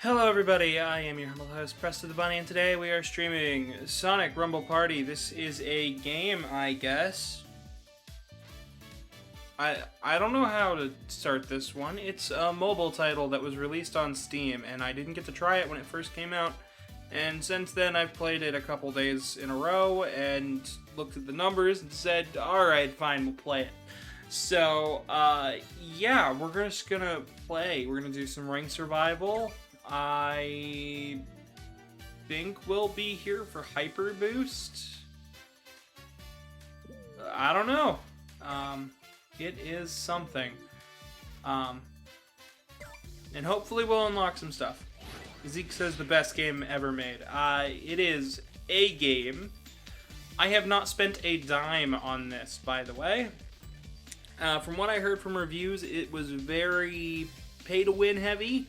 Hello everybody, I am your humble host, Presto the Bunny, and today we are streaming Sonic Rumble Party. This is a game, I guess. I don't know how to start this one. It's a mobile title that was released on Steam, and I didn't get to try it when it first came out. And since then, I've played it a couple days in a row, and looked at the numbers and said, alright, fine, we'll play it. So, yeah, we're just gonna play. We're gonna do some Ring Survival. I think we'll be here for Hyper Boost. I don't know. It is something. And hopefully we'll unlock some stuff. Zeke says the best game ever made. It is a game. I have not spent a dime on this, by the way. From what I heard from reviews, it was very pay-to-win heavy.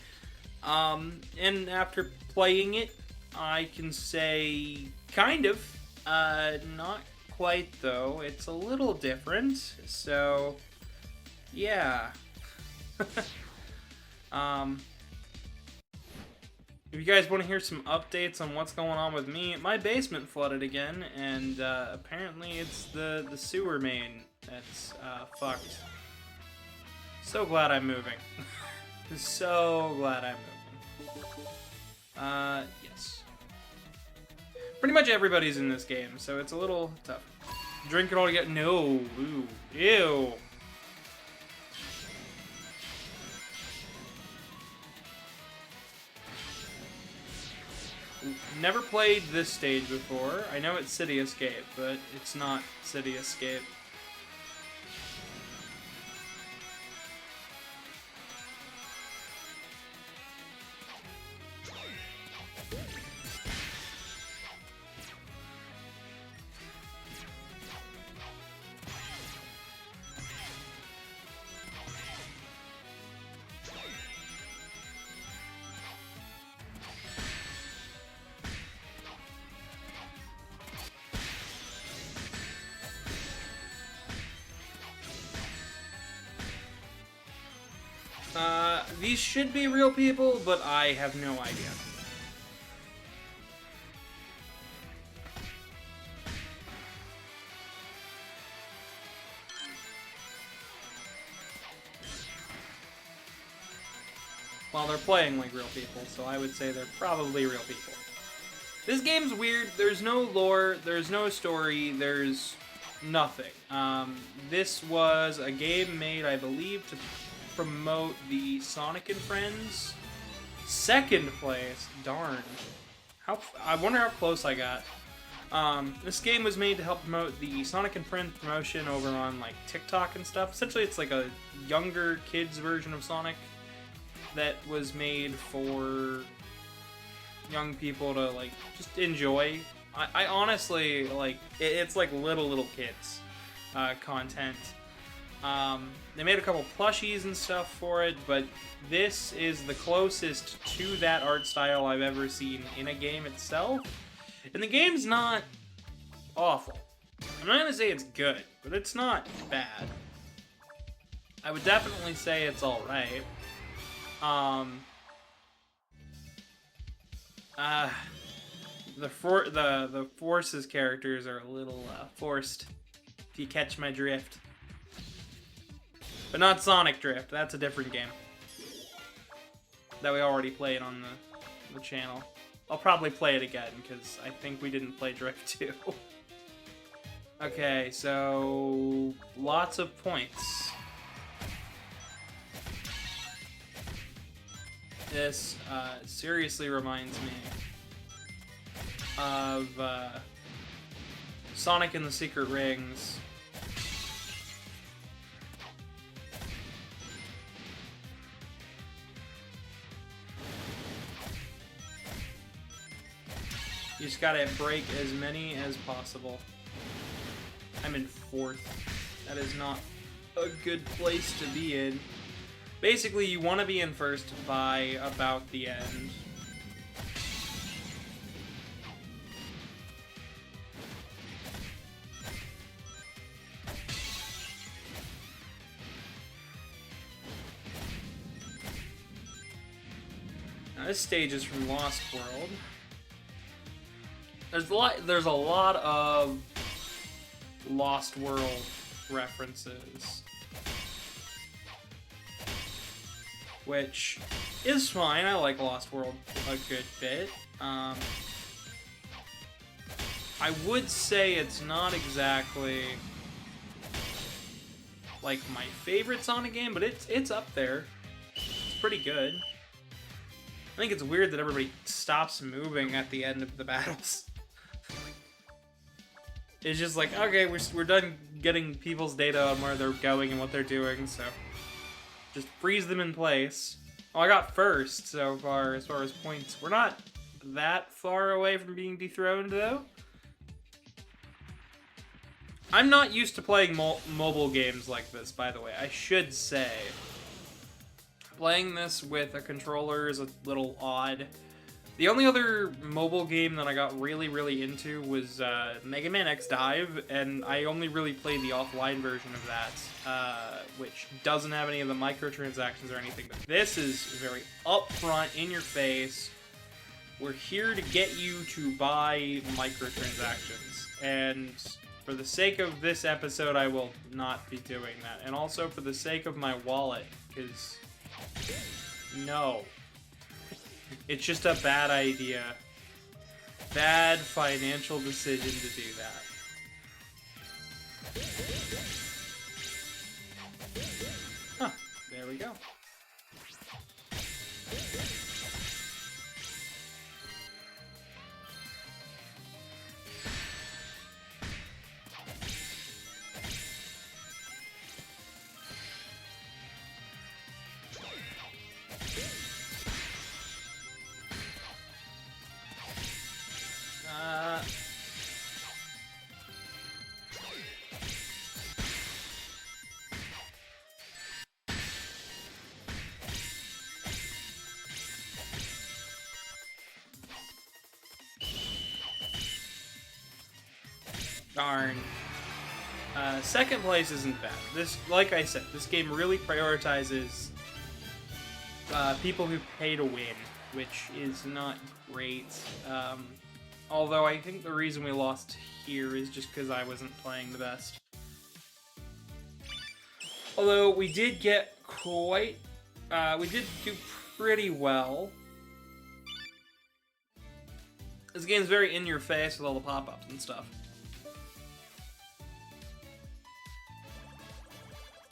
And after playing it, I can say kind of, not quite though. It's a little different, so yeah. If you guys want to hear some updates on what's going on with me, my basement flooded again, and apparently it's the sewer main that's fucked. So glad I'm moving. So glad I'm moving. Yes. Pretty much everybody's in this game, so it's a little tough. Drink it all together. No. Ooh. Ew. Never played this stage before. I know it's City Escape, but it's not City Escape. These should be real people, but I have no idea. Well, they're playing like real people, so I would say they're probably real people. This game's weird. There's no lore, there's no story, there's nothing. This was a game made, I believe, to promote the Sonic and Friends second place. Darn. I wonder how close I got. This game was made to help promote the Sonic and Friends promotion over on like TikTok and stuff. Essentially, it's like a younger kids version of Sonic that was made for young people to like just enjoy. I honestly like it's like little kids content. They made a couple plushies and stuff for it, but this is the closest to that art style I've ever seen in a game itself. And the game's not awful. I'm not gonna say it's good, but it's not bad. I would definitely say it's alright. The Forces characters are a little forced, if you catch my drift. But not Sonic Drift, that's a different game that we already played on the channel. I'll probably play it again, because I think we didn't play Drift 2. Okay, so lots of points. This seriously reminds me of Sonic and the Secret Rings. You just gotta break as many as possible. I'm in 4th. That is not a good place to be in. Basically, you want to be in 1st by about the end. Now, this stage is from Lost World. There's a lot of Lost World references, which is fine. I like Lost World a good bit. I would say it's not exactly like my favorite Sonic game, but it's up there. It's pretty good. I think it's weird that everybody stops moving at the end of the battles. It's just like, okay, we're done getting people's data on where they're going and what they're doing, so just freeze them in place. Oh, I got first so far as points. We're not that far away from being dethroned, though. I'm not used to playing mobile games like this, by the way. I should say. Playing this with a controller is a little odd. The only other mobile game that I got really, really into was Megaman.exe Dive, and I only really played the offline version of that, which doesn't have any of the microtransactions or anything. But this is very upfront, in your face. We're here to get you to buy microtransactions, and for the sake of this episode, I will not be doing that. And also for the sake of my wallet, because no. It's just a bad idea. Bad financial decision to do that. Huh, there we go. Darn. Second place isn't bad. This, like I said, this game really prioritizes people who pay to win, which is not great. Although I think the reason we lost here is just because I wasn't playing the best. Although we did get we did do pretty well. This game's very in your face with all the pop-ups and stuff.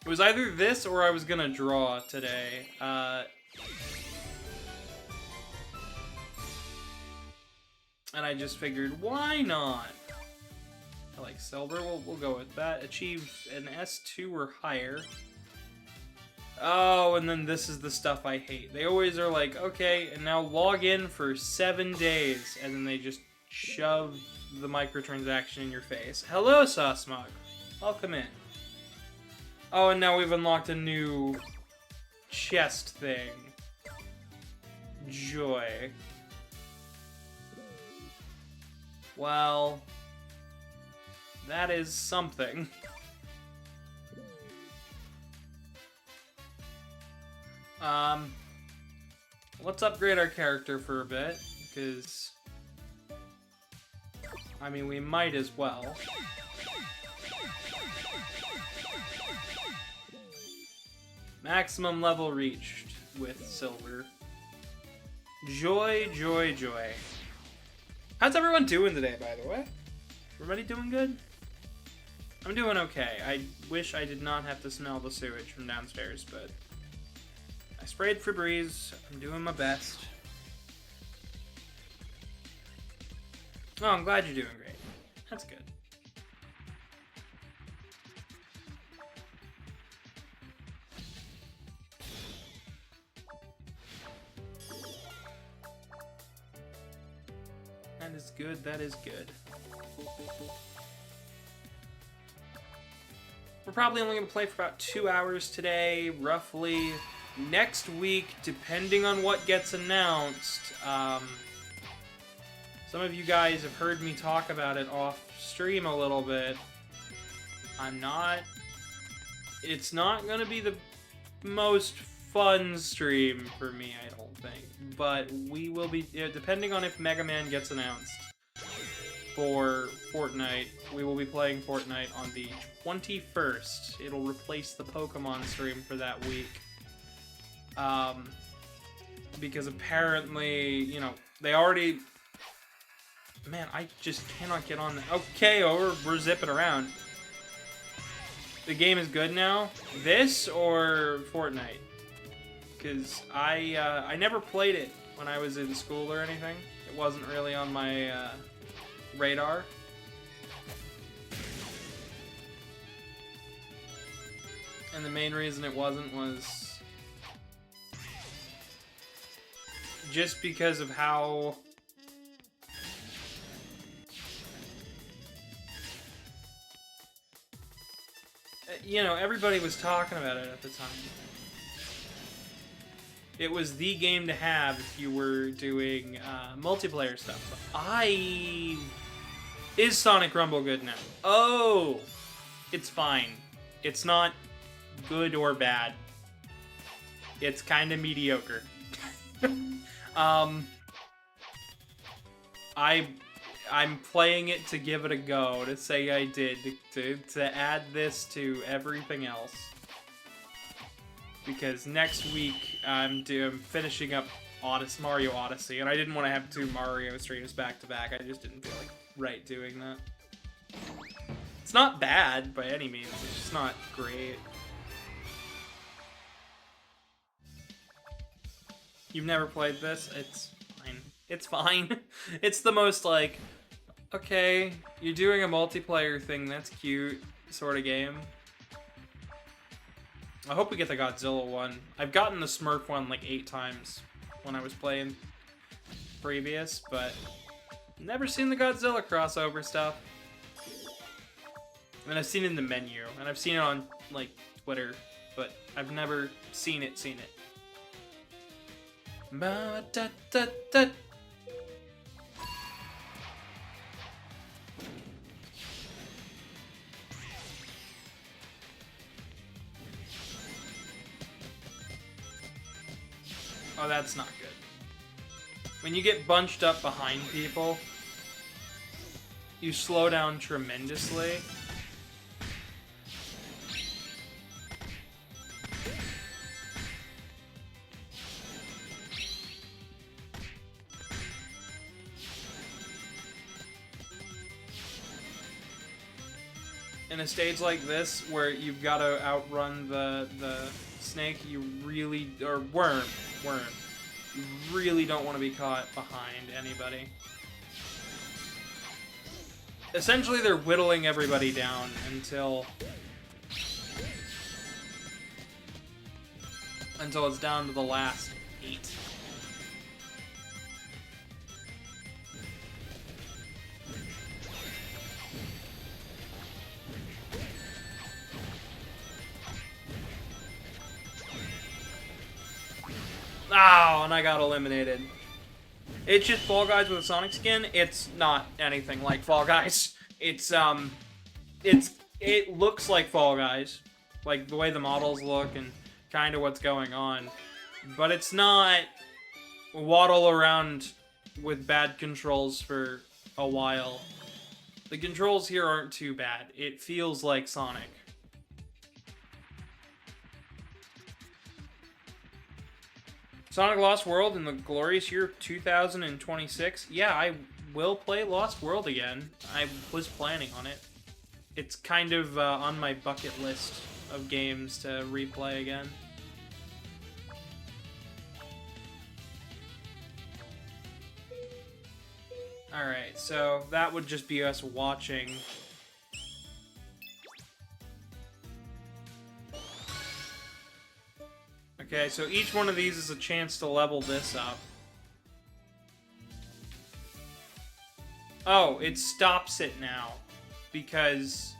It was either this or I was gonna draw today. And I just figured, why not? I like silver, we'll go with that. Achieve an S2 or higher. Oh, and then this is the stuff I hate. They always are like, okay, and now log in for 7 days, and then they just shove the microtransaction in your face. Hello, Sasmog. Welcome in. Oh, and now we've unlocked a new chest thing. Joy. Well, that is something. Let's upgrade our character for a bit, because, I mean, we might as well. Maximum level reached with silver. Joy, joy, joy. How's everyone doing today, by the way? Everybody doing good? I'm doing okay. I wish I did not have to smell the sewage from downstairs, but I sprayed Febreze. I'm doing my best. Oh, I'm glad you're doing great. That's good. That is good, that is good. We're probably only going to play for about 2 hours today, roughly. Next week, depending on what gets announced, some of you guys have heard me talk about it off stream a little bit. It's not going to be the most fun stream for me, I don't think. But we will be, depending on if Megaman gets announced for Fortnite, we will be playing Fortnite on the 21st. It'll replace the Pokemon stream for that week. Because apparently, you know, they already... Man, I just cannot get on... Okay, we're zipping around. The game is good now? This or Fortnite? Because I never played it when I was in school or anything. It wasn't really on my radar. And the main reason it wasn't was just because of how... You know, everybody was talking about it at the time. It was the game to have if you were doing multiplayer stuff. Is Sonic Rumble good now? Oh! It's fine. It's not good or bad. It's kind of mediocre. I'm playing it to give it a go, to say I did, to add this to everything else. Because next week I'm finishing up Mario Odyssey, and I didn't want to have 2 Mario streams back to back. I just didn't feel like right doing that. It's not bad by any means, it's just not great. You've never played this? It's fine. It's fine. It's the most like, okay, you're doing a multiplayer thing, that's cute, sort of game. I hope we get the Godzilla one. I've gotten the Smurf one like 8 times when I was playing previous, but never seen the Godzilla crossover stuff. I mean, I've seen it in the menu, and I've seen it on like Twitter, but I've never seen it. Ba-da-da-da. Oh, that's not good. When you get bunched up behind people, you slow down tremendously. In a stage like this, where you've got to outrun the snake, you really, or worm, you really don't want to be caught behind anybody. Essentially, they're whittling everybody down until it's down to the last 8. Ow, and I got eliminated. It's just Fall Guys with a Sonic skin. It's not anything like Fall Guys. It looks like Fall Guys, like the way the models look and kind of what's going on, but it's not waddle around with bad controls for a while. The controls here aren't too bad. It feels like Sonic. Sonic Lost World in the glorious year of 2026. Yeah, I will play Lost World again. I was planning on it. It's kind of on my bucket list of games to replay again. Alright, so that would just be us watching. Okay, so each one of these is a chance to level this up. Oh, it stops it now. Because...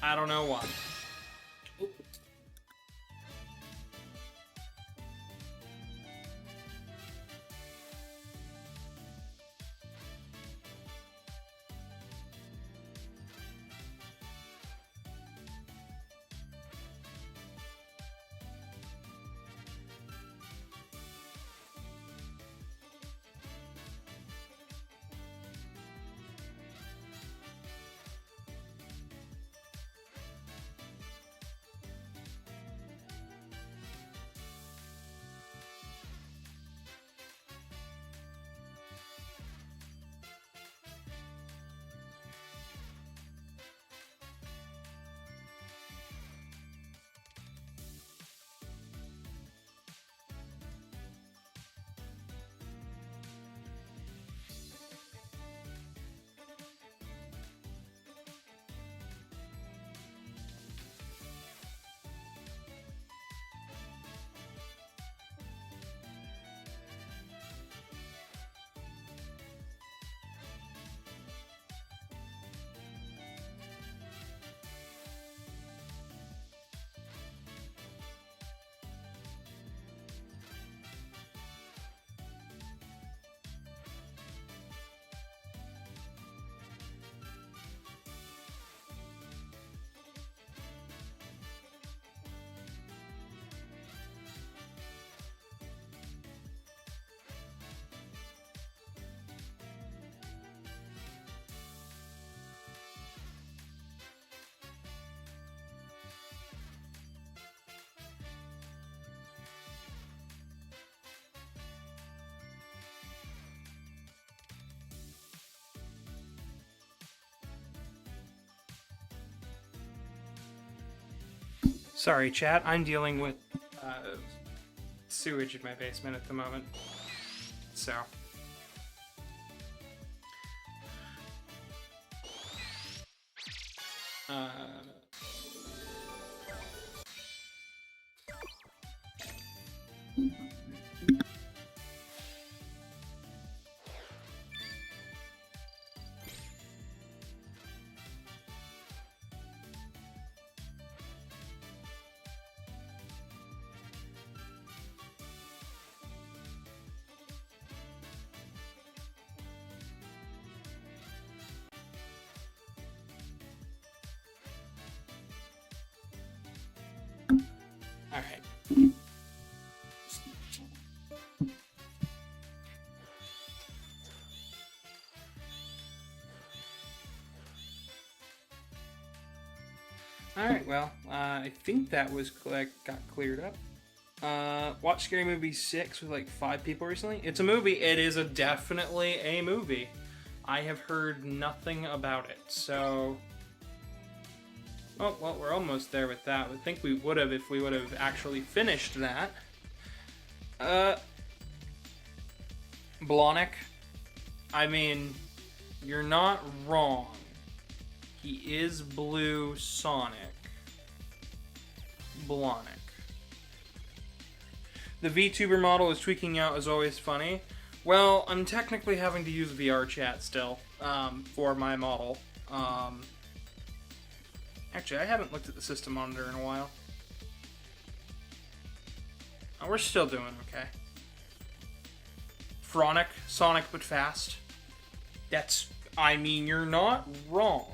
I don't know why. Sorry, chat. I'm dealing with sewage in my basement at the moment. So. Alright. Alright, well, I think that was got cleared up. Watched Scary Movie 6 with like 5 people recently. It's a movie. It is definitely a movie. I have heard nothing about it, so... Oh, well, we're almost there with that. I think we would have if we would have actually finished that. Blonic. I mean, you're not wrong. He is Blue Sonic. Blonic. The VTuber model is tweaking out is always funny. Well, I'm technically having to use VR chat still, for my model. Actually, I haven't looked at the system monitor in a while. Oh, we're still doing okay. Fronic, Sonic but fast. That's, I mean, you're not wrong.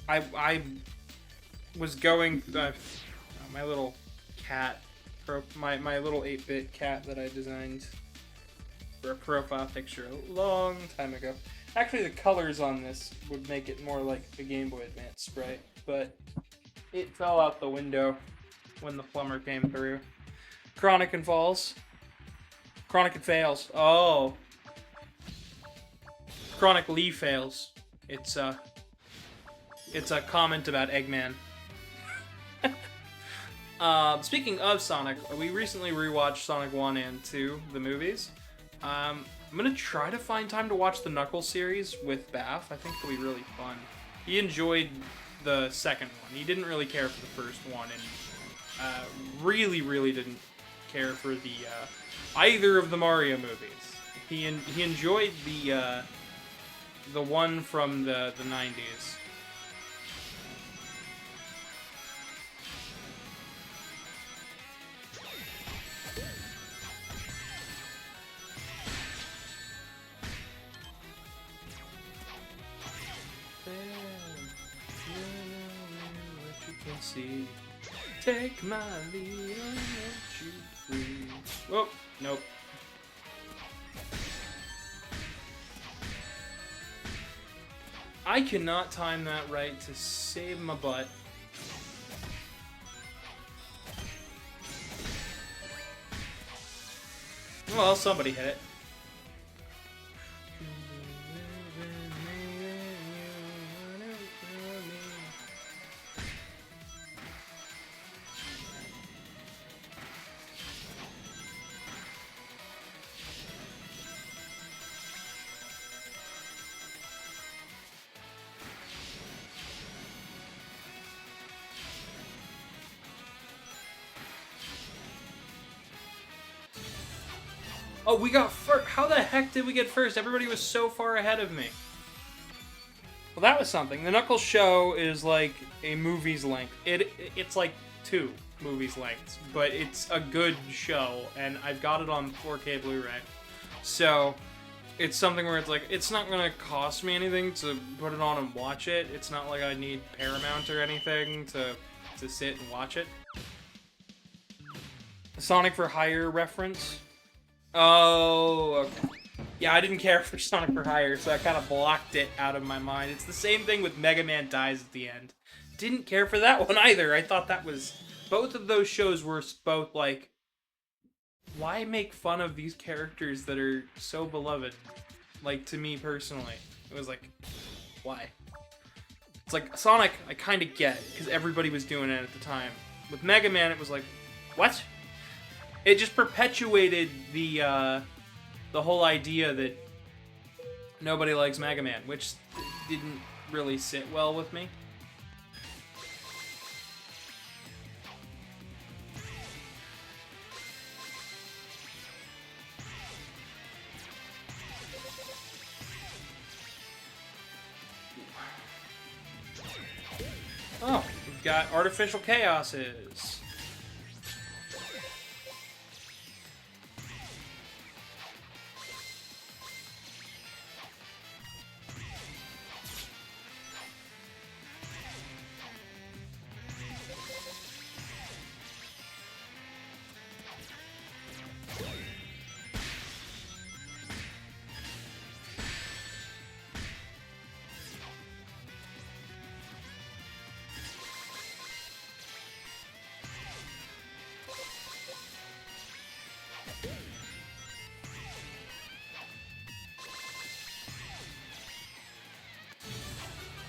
I was going, my little cat, my little 8-bit cat that I designed for a profile picture a long time ago. Actually, the colors on this would make it more like the Game Boy Advance sprite, but it fell out the window when the plumber came through. Chronic and Falls. Chronic and Fails. Oh. Chronic Lee Fails. It's a comment about Eggman. Speaking of Sonic, we recently rewatched Sonic 1 and 2, the movies. I'm gonna try to find time to watch the Knuckles series with Baff. I think it'll be really fun. He enjoyed the second one. He didn't really care for the first one, and really didn't care for the either of the Mario movies. He enjoyed the one from the 90s. See, take my lead and let you free. Oh, nope. I cannot time that right to save my butt. Well, somebody hit it. Oh, we got first. How the heck did we get first? Everybody was so far ahead of me. Well, that was something. The Knuckles show is like a movie's length. It's like 2 movies lengths, but it's a good show, and I've got it on 4K Blu-ray. So it's something where it's like, it's not gonna cost me anything to put it on and watch it. It's not like I need Paramount or anything to sit and watch it. Sonic for Hire reference. Oh, okay. Yeah, I didn't care for Sonic for Hire, so I kind of blocked it out of my mind. It's the same thing with Mega Man Dies at the End. Didn't care for that one either. I thought that was... Both of those shows were both like... Why make fun of these characters that are so beloved? Like, to me personally. It was like... why? It's like, Sonic, I kind of get, because everybody was doing it at the time. With Mega Man, it was like, what? It just perpetuated the whole idea that nobody likes Mega Man, which didn't really sit well with me. Oh, we've got artificial chaoses.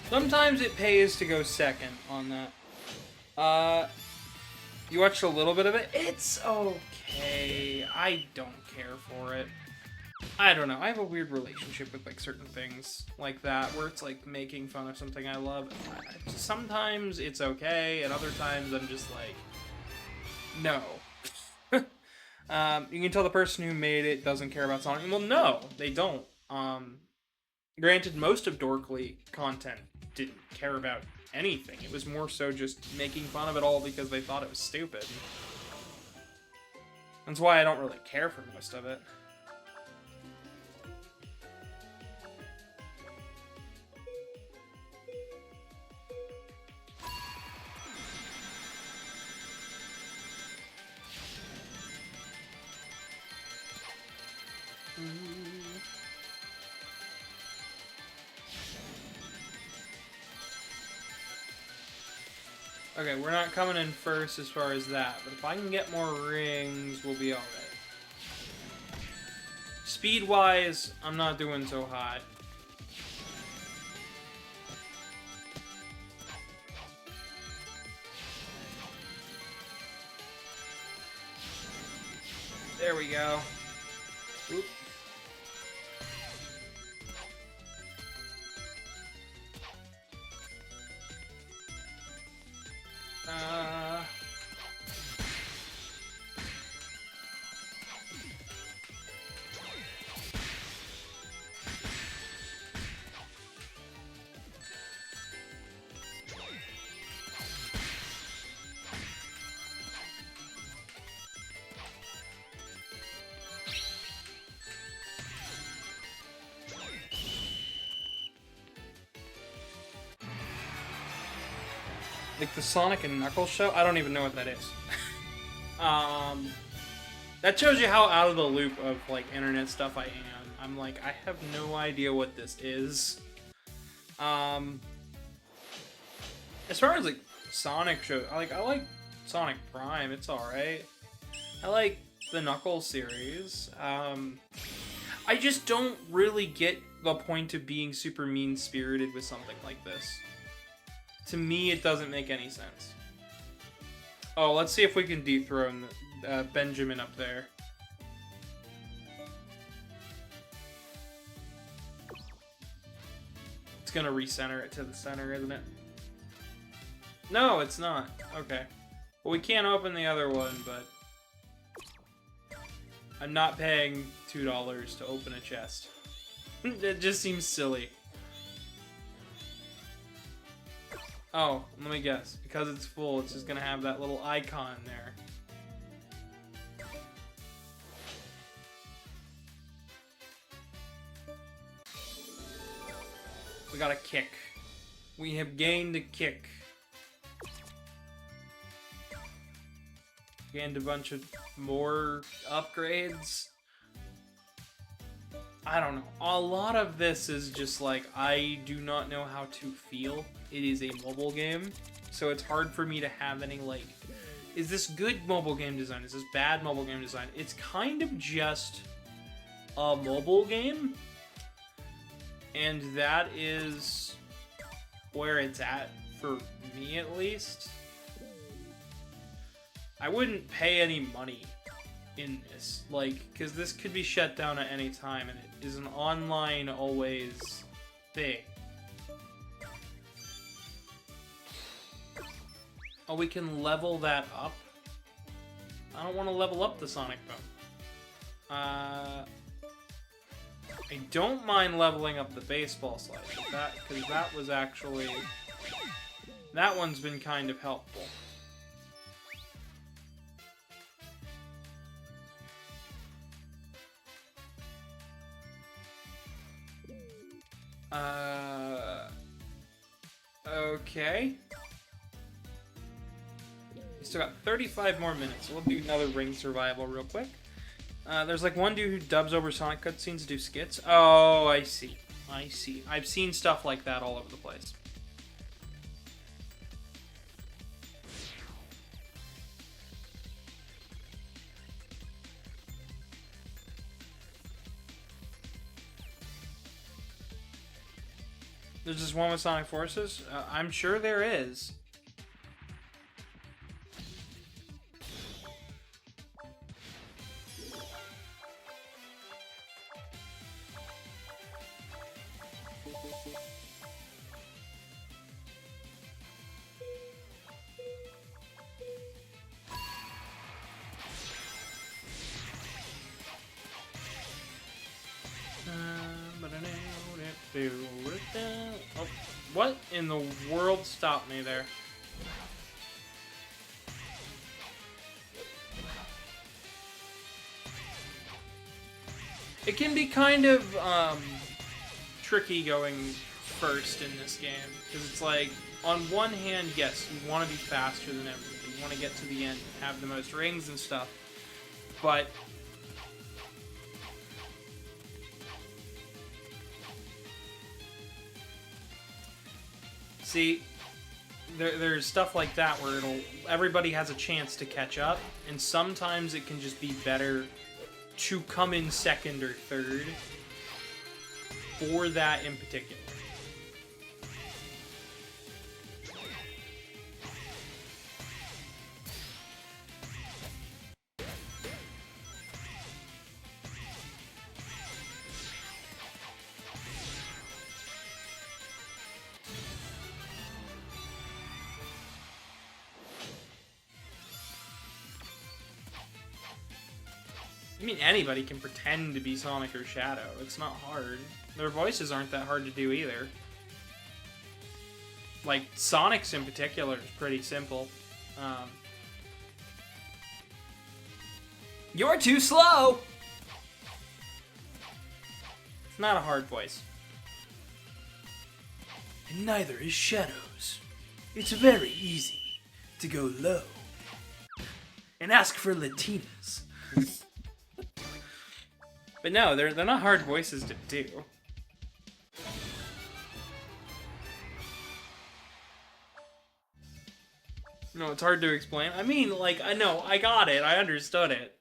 Sometimes it pays to go second on that. You watched a little bit of it? It's okay. I don't care for it. I don't know. I have a weird relationship with, like, certain things like that, where it's, like, making fun of something I love. Sometimes it's okay, and other times I'm just like, no. You can tell the person who made it doesn't care about Sonic. Well, no, they don't. Granted, most of Dorkly content didn't care about anything. It was more so just making fun of it all because they thought it was stupid. That's why I don't really care for most of it. Okay, we're not coming in first as far as that, but if I can get more rings, we'll be alright. Speed-wise, I'm not doing so hot. There we go. Oop. Like the Sonic and Knuckles show? I don't even know what that is. That shows you how out of the loop of, like, internet stuff I am. I'm like, I have no idea what this is. As far as, like, Sonic shows, I like Sonic Prime, it's alright. I like the Knuckles series. I just don't really get the point of being super mean-spirited with something like this. To me, it doesn't make any sense. Oh, let's see if we can dethrone Benjamin up there. It's gonna recenter it to the center, isn't it? No, it's not. Okay. Well, we can't open the other one, but I'm not paying $2 to open a chest. It just seems silly. Oh, let me guess. Because it's full, it's just gonna have that little icon there. We got a kick. We have gained a kick. Gained a bunch of more upgrades. I don't know. A lot of this is just like, I do not know how to feel. It is a mobile game, so it's hard for me to have any, like, is this good mobile game design? Is this bad mobile game design? It's kind of just a mobile game, and that is where it's at, for me at least. I wouldn't pay any money in this, like, because this could be shut down at any time, and it is an online always thing. Oh, we can level that up? I don't want to level up the Sonic Boom. I don't mind leveling up the baseball slide, because that was actually... That one's been kind of helpful. Okay. We still got 35 more minutes, so we'll do another ring survival real quick. There's like one dude who dubs over Sonic cutscenes to do skits. Oh, I see. I see. I've seen stuff like that all over the place. There's just one with Sonic Forces? I'm sure there is. Oh, what in the world stopped me there? It can be kind of tricky going first in this game, because it's like, on one hand, yes, you want to be faster than everybody. You want to get to the end and have the most rings and stuff, but see, there's stuff like that where everybody has a chance to catch up, and sometimes it can just be better to come in second or third for that in particular. I mean, anybody can pretend to be Sonic or Shadow. It's not hard. Their voices aren't that hard to do either. Like, Sonic's in particular is pretty simple. You're too slow! It's not a hard voice. And neither is Shadow's. It's very easy to go low and ask for Latinas. But no, they're not hard voices to do. No, it's hard to explain. I mean, like, I know, I got it, I understood it.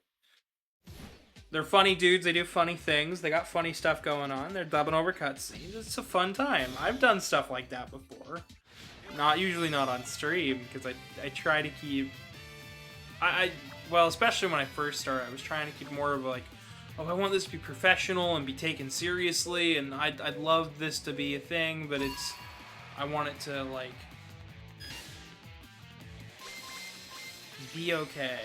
They're funny dudes, they do funny things, they got funny stuff going on, they're dubbing over cutscenes, it's a fun time. I've done stuff like that before. Usually not on stream, because I try to keep... well, especially when I first started, I was trying to keep more of like, oh, I want this to be professional and be taken seriously, and I'd love this to be a thing, but I want it to, like, be okay.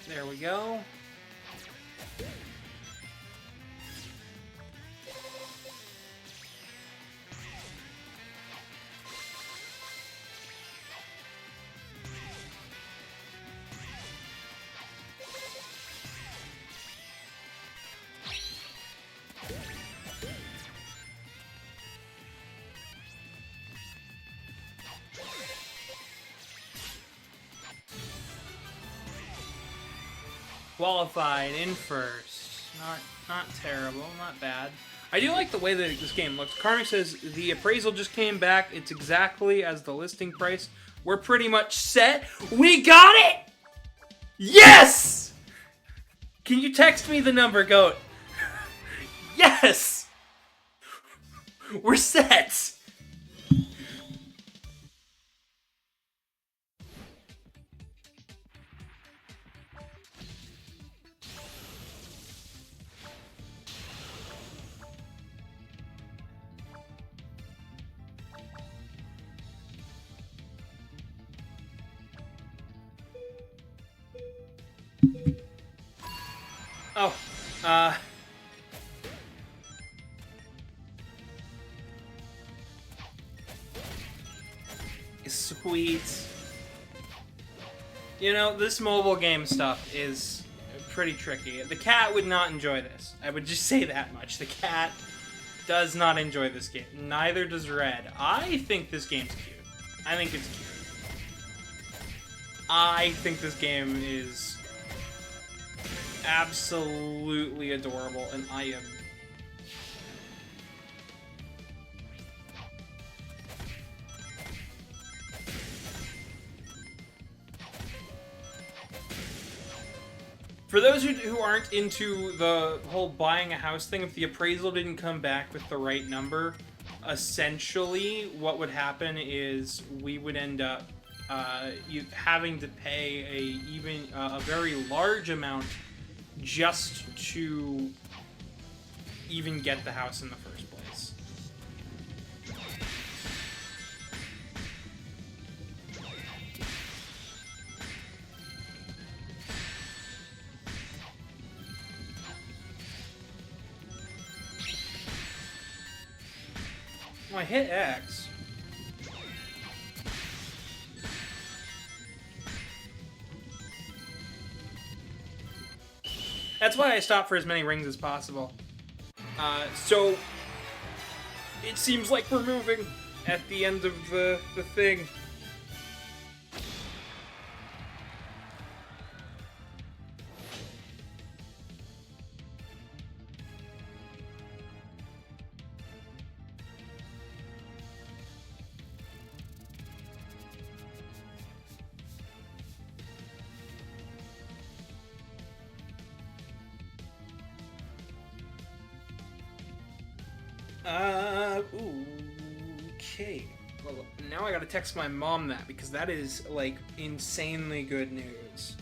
There we go. qualified in first. Not terrible, not bad. I do like the way that this game looks. Karmic says, the appraisal just came back. It's exactly as the listing price. We're pretty much set. We got it! Yes! Can you text me the number, Goat? Yes! We're set! Oh, sweet. You know, this mobile game stuff is pretty tricky. The cat would not enjoy this. I would just say that much. The cat does not enjoy this game. Neither does Red. I think this game's cute. I think it's cute. I think this game is absolutely adorable, and I am... For those who aren't into the whole buying a house thing, if the appraisal didn't come back with the right number, essentially what would happen is we would end up having to pay a very large amount just to even get the house in the first place. Oh, I hit X. That's why I stopped for as many rings as possible. So it seems like we're moving at the end of the thing. Okay. Well, now I gotta text my mom that, because that is, like, insanely good news.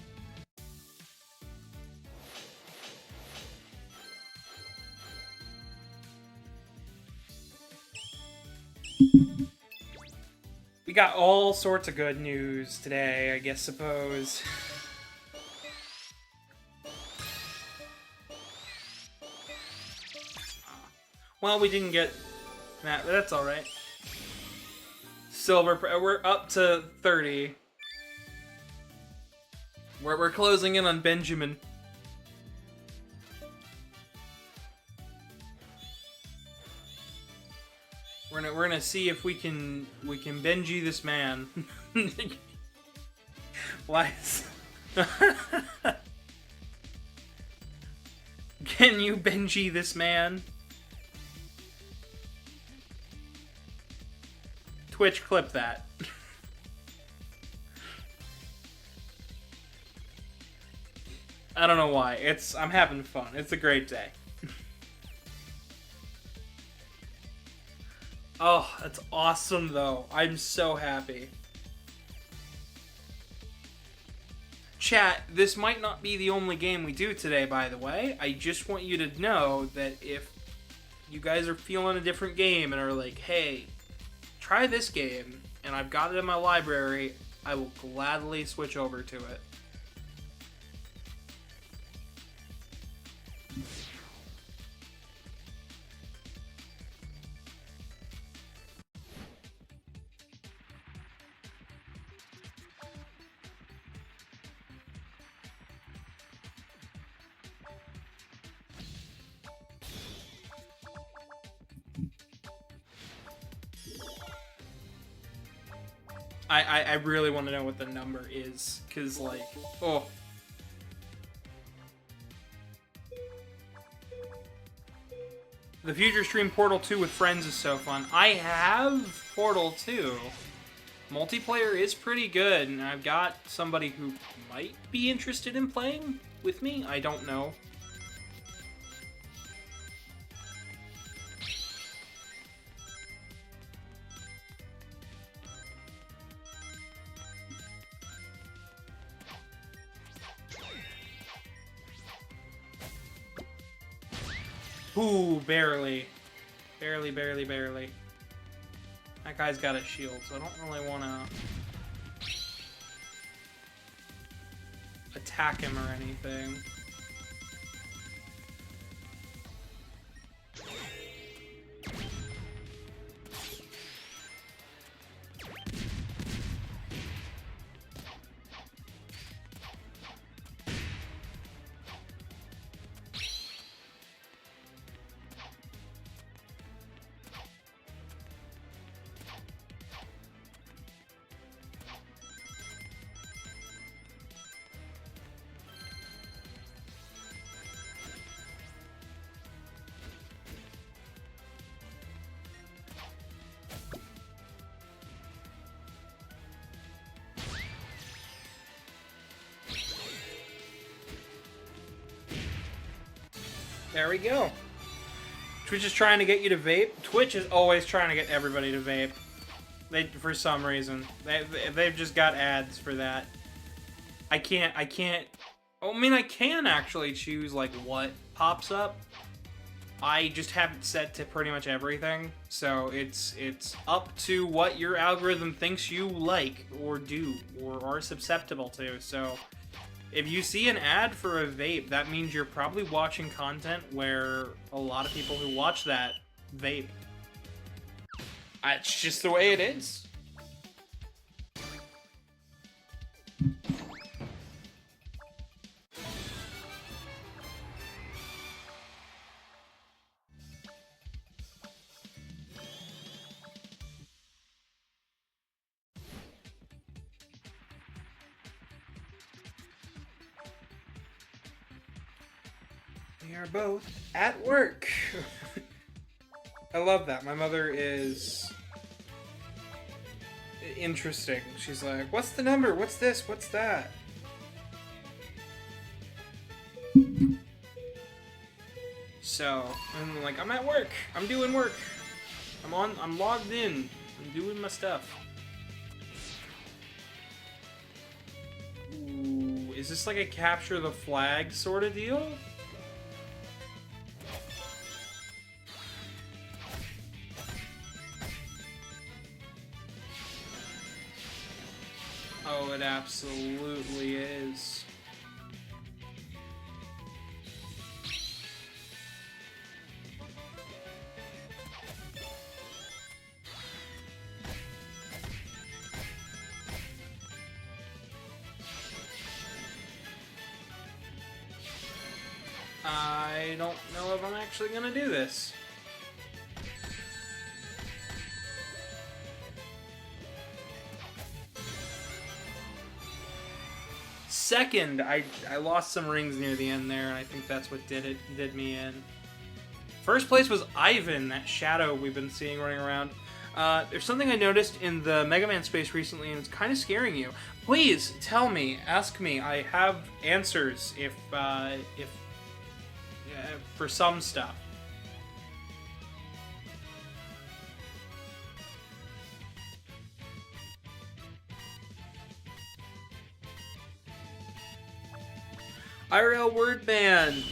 We got all sorts of good news today, I suppose. Well, we didn't get that, but that's alright. Silver, we're up to 30. We're closing in on Benjamin. We're gonna see if we can Benji this man. Why? Can you Benji this man? Twitch, clip that. I don't know why. I'm having fun. It's a great day. Oh, that's awesome though. I'm so happy. Chat, this might not be the only game we do today, by the way. I just want you to know that if you guys are feeling a different game and are like, hey, try this game, and I've got it in my library, I will gladly switch over to it. I really want to know what the number is, because, like, oh. The future stream Portal 2 with friends is so fun. I have Portal 2. Multiplayer is pretty good, and I've got somebody who might be interested in playing with me. I don't know. Ooh, barely. Barely, barely, barely. That guy's got a shield, so I don't really want to attack him or anything. There we go. Twitch is trying to get you to vape. Twitch is always trying to get everybody to vape. For some reason. They've just got ads for that. I can't... I mean, I can actually choose, like, what pops up. I just have it set to pretty much everything. So it's up to what your algorithm thinks you like, or do, or are susceptible to. So... if you see an ad for a vape, that means you're probably watching content where a lot of people who watch that vape. It's just the way it is. We are both at work. I love that. My mother is interesting. She's like, what's the number? What's this? What's that? So, I'm like, I'm at work. I'm doing work. I'm logged in. I'm doing my stuff. Ooh, is this like a capture the flag sort of deal? Oh, it absolutely is. I don't know if I'm actually gonna do this. Second, I lost some rings near the end there, and I think that's what did me in. First place was Ivan, that shadow we've been seeing running around. There's something I noticed in the Megaman space recently, and it's kind of scaring you. Please tell me, ask me. I have answers if for some stuff. IRL word band.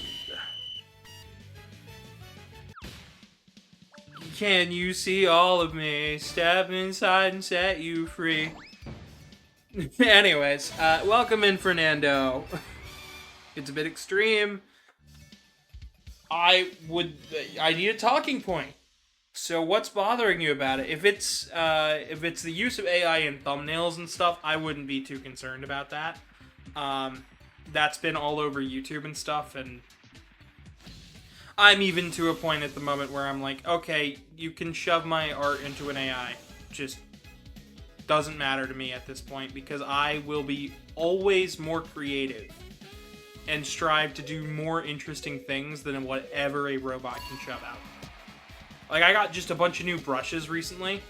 Can you see all of me? Step inside and set you free. Anyways, welcome in, Fernando. It's a bit extreme. I need a talking point. So what's bothering you about it? If it's the use of AI in thumbnails and stuff, I wouldn't be too concerned about that. That's been all over YouTube and stuff, and I'm even to a point at the moment where I'm like, okay, you can shove my art into an AI. Just doesn't matter to me at this point, because I will be always more creative and strive to do more interesting things than whatever a robot can shove out. Like, I got just a bunch of new brushes recently.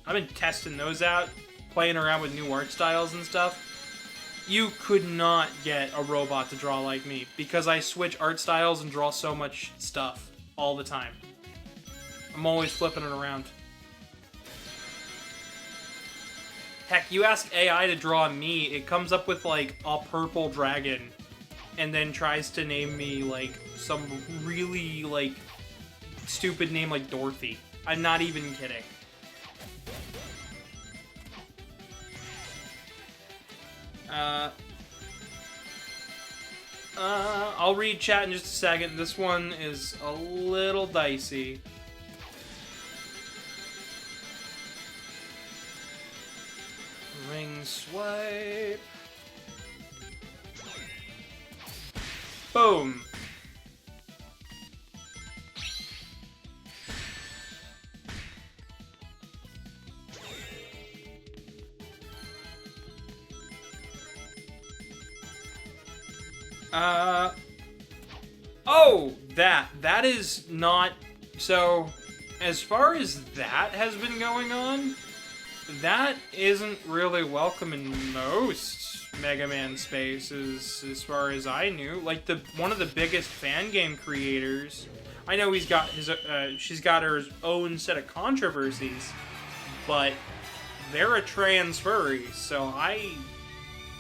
I've been testing those out, playing around with new art styles and stuff. You could not get a robot to draw like me, because I switch art styles and draw so much stuff all the time. I'm always flipping it around. Heck, you ask AI to draw me, it comes up with, like, a purple dragon, and then tries to name me, like, some really, like, stupid name like Dorothy. I'm not even kidding. I'll read chat in just a second. This one is a little dicey. Ring swipe. Boom. Oh, that is not, so, as far as that has been going on, that isn't really welcome in most Mega Man spaces, as far as I knew. Like, one of the biggest fan game creators, I know he's got his, she's got her own set of controversies, but they're a trans furry, so I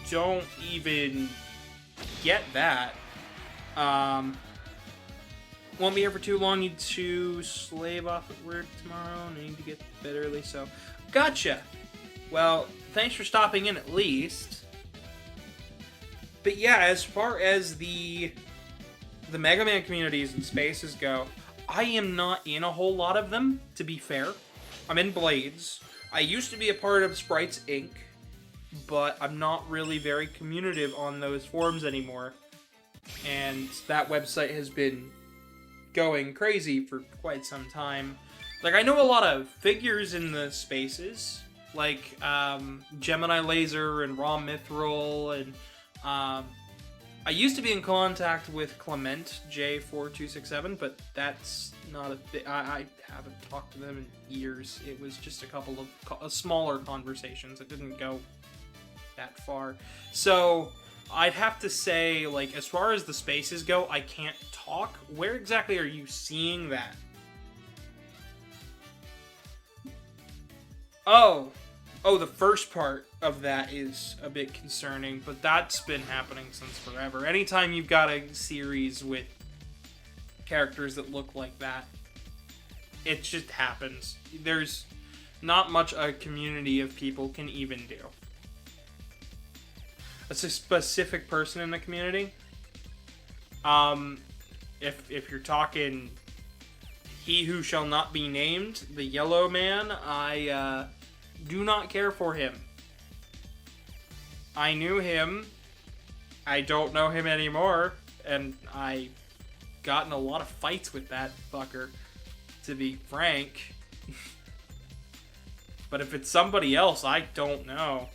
don't even get that. Won't be here for too long. Need to slave off at work tomorrow. Need to get to bed early, so gotcha. Well, thanks for stopping in at least. But yeah, as far as the Mega Man communities and spaces go, I am not in a whole lot of them, to be fair. I'm in Blades. I used to be a part of Sprites Inc., but I'm not really very communicative on those forums anymore. And that website has been going crazy for quite some time. Like, I know a lot of figures in the spaces, like Gemini Laser and Raw Mithril, and I used to be in contact with Clement J4267, but that's not a thing. I haven't talked to them in years. It was just a couple of smaller conversations. It didn't go that far. So I'd have to say, like, as far as the spaces go, I can't talk. Where exactly are you seeing that? Oh, the first part of that is a bit concerning, but that's been happening since forever. Anytime you've got a series with characters that look like that, it just happens. There's not much a community of people can even do. It's a specific person in the community. If you're talking He Who Shall Not Be Named, the Yellow Man, I do not care for him. I knew him. I don't know him anymore, and I got in a lot of fights with that fucker, to be frank. But if it's somebody else, I don't know.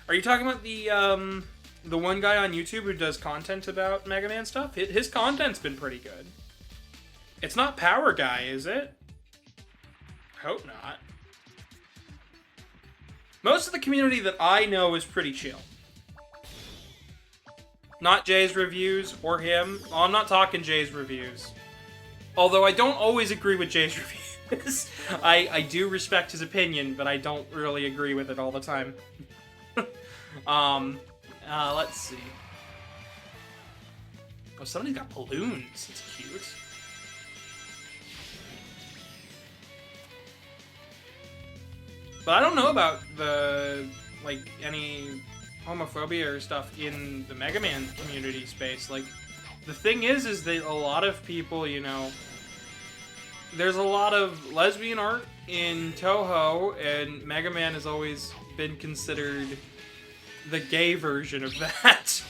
Are you talking about the one guy on YouTube who does content about Mega Man stuff? His content's been pretty good. It's not Power Guy, is it? Hope not. Most of the community that I know is pretty chill. Not Jay's reviews or him. Oh, I'm not talking Jay's reviews. Although I don't always agree with Jay's reviews. I do respect his opinion, but I don't really agree with it all the time. Let's see. Oh, somebody's got balloons. That's cute. But I don't know about any homophobia or stuff in the Mega Man community space. Like, the thing is that a lot of people, you know, there's a lot of lesbian art in Toho, and Mega Man has always been considered the gay version of that.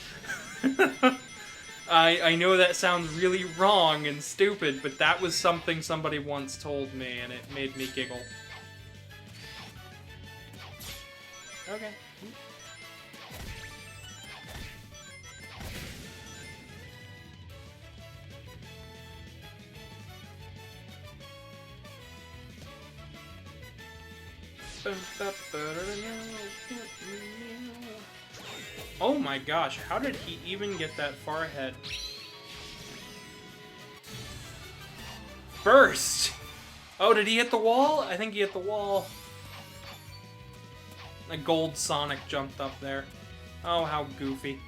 I know that sounds really wrong and stupid, but that was something somebody once told me, and it made me giggle. Okay. Oh my gosh, how did he even get that far ahead? Burst! Oh, did he hit the wall? I think he hit the wall. A gold Sonic jumped up there. Oh, how goofy.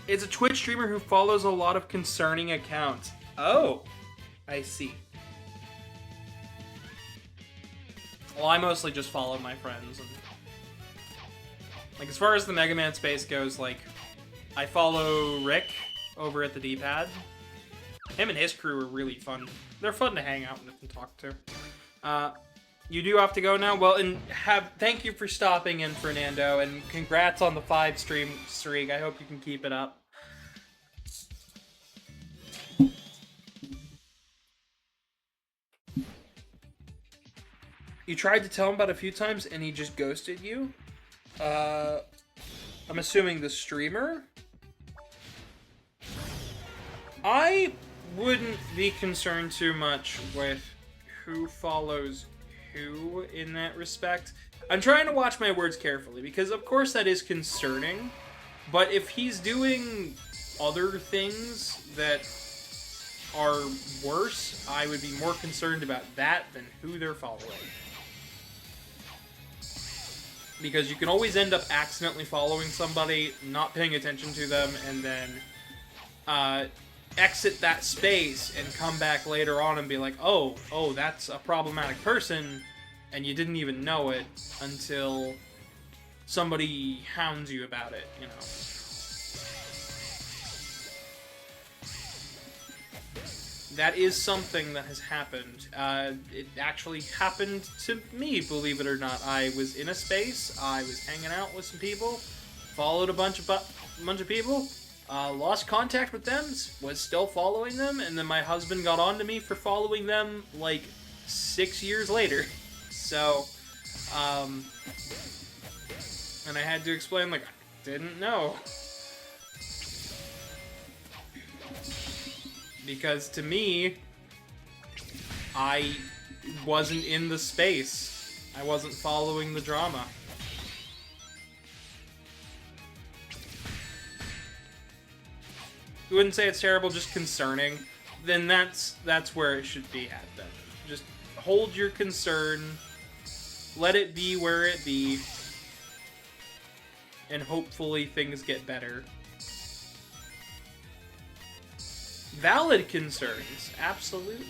It's a Twitch streamer who follows a lot of concerning accounts. Oh, I see. Well, I mostly just follow my friends. And, like, as far as the Mega Man space goes, like, I follow Rick over at the D-pad. Him and his crew are really fun. They're fun to hang out with and talk to. You do have to go now? Well, and thank you for stopping in, Fernando, and congrats on the 5-stream streak. I hope you can keep it up. You tried to tell him about it a few times, and he just ghosted you? I'm assuming the streamer? I wouldn't be concerned too much with who follows who in that respect. I'm trying to watch my words carefully, because of course that is concerning, but if he's doing other things that are worse, I would be more concerned about that than who they're following. Because you can always end up accidentally following somebody, not paying attention to them, and then exit that space and come back later on and be like, oh, that's a problematic person, and you didn't even know it until somebody hounds you about it, you know. That is something that has happened. It actually happened to me, believe it or not. I was in a space, I was hanging out with some people, followed a bunch of people, lost contact with them, was still following them, and then my husband got on to me for following them, like, 6 years later. So, and I had to explain, like, I didn't know. Because to me, I wasn't in the space. I wasn't following the drama. You wouldn't say it's terrible, just concerning. Then that's where it should be at then. Just hold your concern, let it be where it be, and hopefully things get better. Valid concerns, absolutely.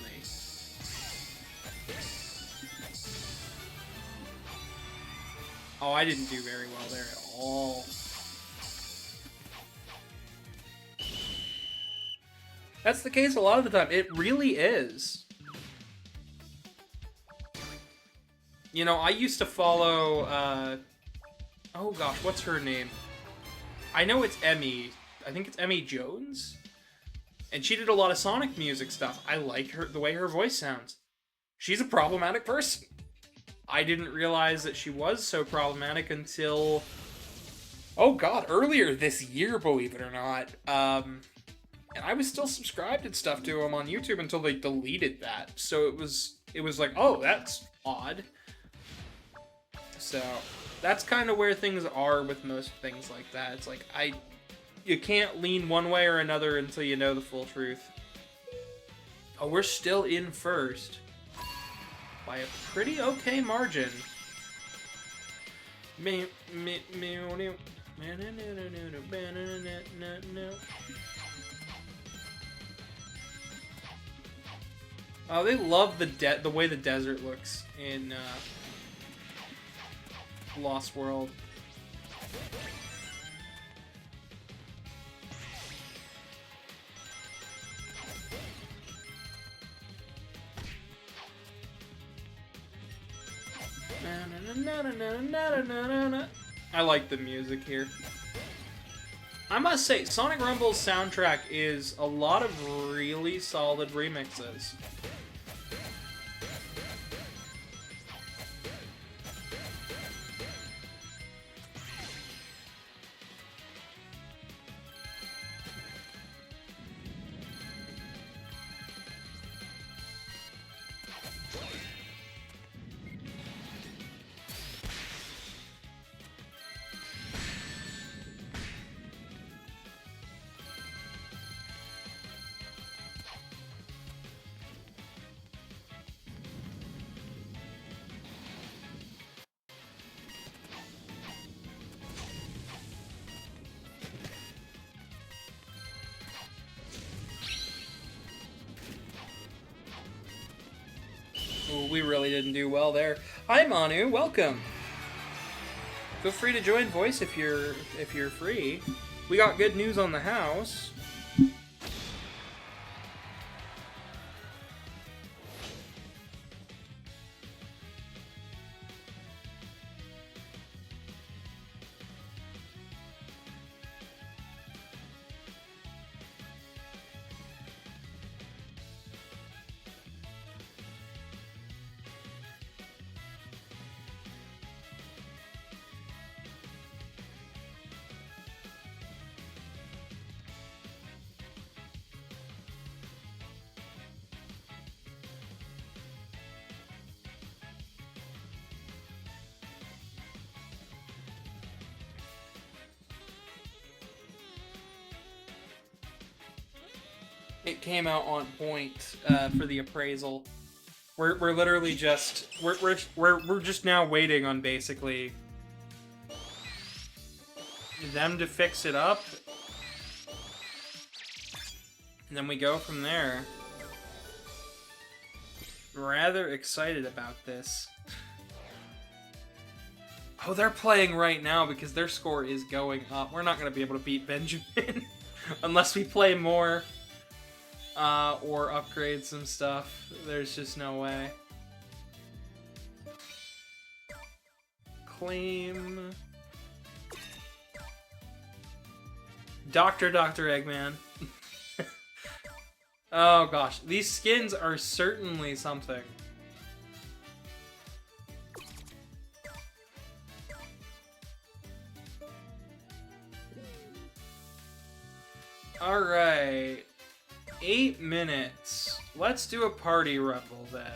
Oh, I didn't do very well there at all. That's the case a lot of the time. It really is. You know, I used to follow, oh gosh, what's her name? I know it's Emmy. I think it's Emmy Jones? And she did a lot of Sonic music stuff. I like her, the way her voice sounds. She's a problematic person. I didn't realize that she was so problematic until, oh god, earlier this year, believe it or not. And I was still subscribed and stuff to them on YouTube until they deleted that. So it was like, oh, that's odd. So that's kind of where things are with most things like that. It's like, you can't lean one way or another until you know the full truth. Oh, we're still in first. By a pretty okay margin. Oh, they love the way the desert looks in Lost World. I like the music here. I must say, Sonic Rumble's soundtrack is a lot of really solid remixes. we really didn't do well there. Hi Manu, welcome. Feel free to join voice if you're free. We got good news on the house. It came out on point for the appraisal. We're literally just we're just now waiting on basically them to fix it up, and then we go from there. Rather excited about this. Oh, they're playing right now because their score is going up. We're not gonna be able to beat Benjamin unless we play more. Or upgrade some stuff. There's just no way. Claim. Dr. Eggman. Oh gosh, these skins are certainly something. Alright. 8 minutes. Let's do a party rumble then.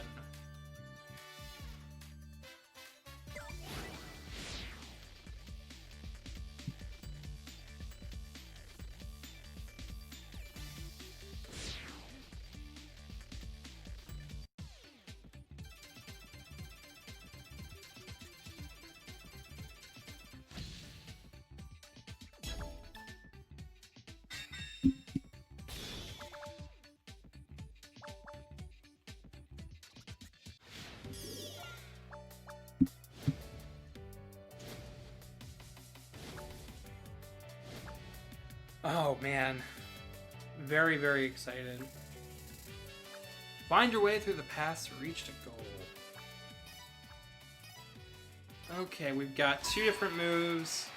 Oh man, very, very excited. Find your way through the paths to reach the goal. Okay, we've got 2 different moves.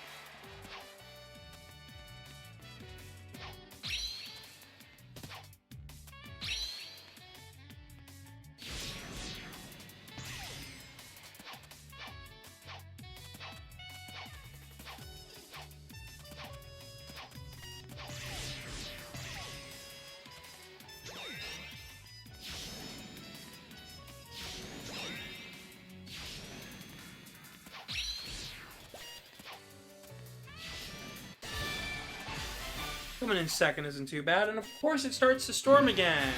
Coming in second isn't too bad, and of course it starts to storm again.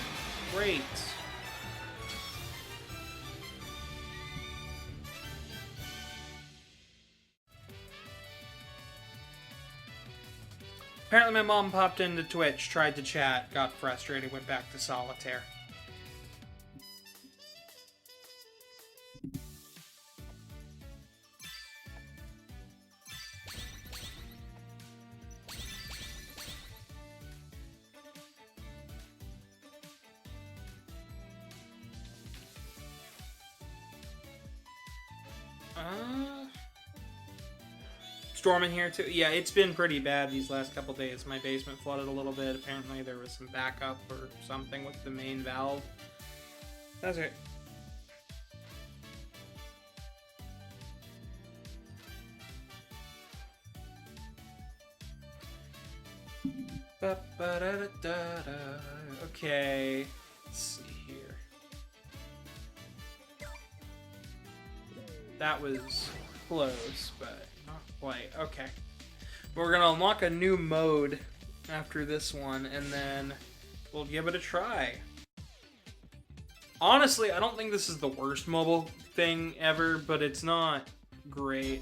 Great. Apparently my mom popped into Twitch, tried to chat, got frustrated, went back to solitaire. Storming here too. Yeah, it's been pretty bad these last couple days. My basement flooded a little bit. Apparently there was some backup or something with the main valve. That's it. Okay, let's see here. That was close, but not quite. Okay. We're gonna unlock a new mode after this one, and then we'll give it a try. Honestly, I don't think this is the worst mobile thing ever, but it's not great.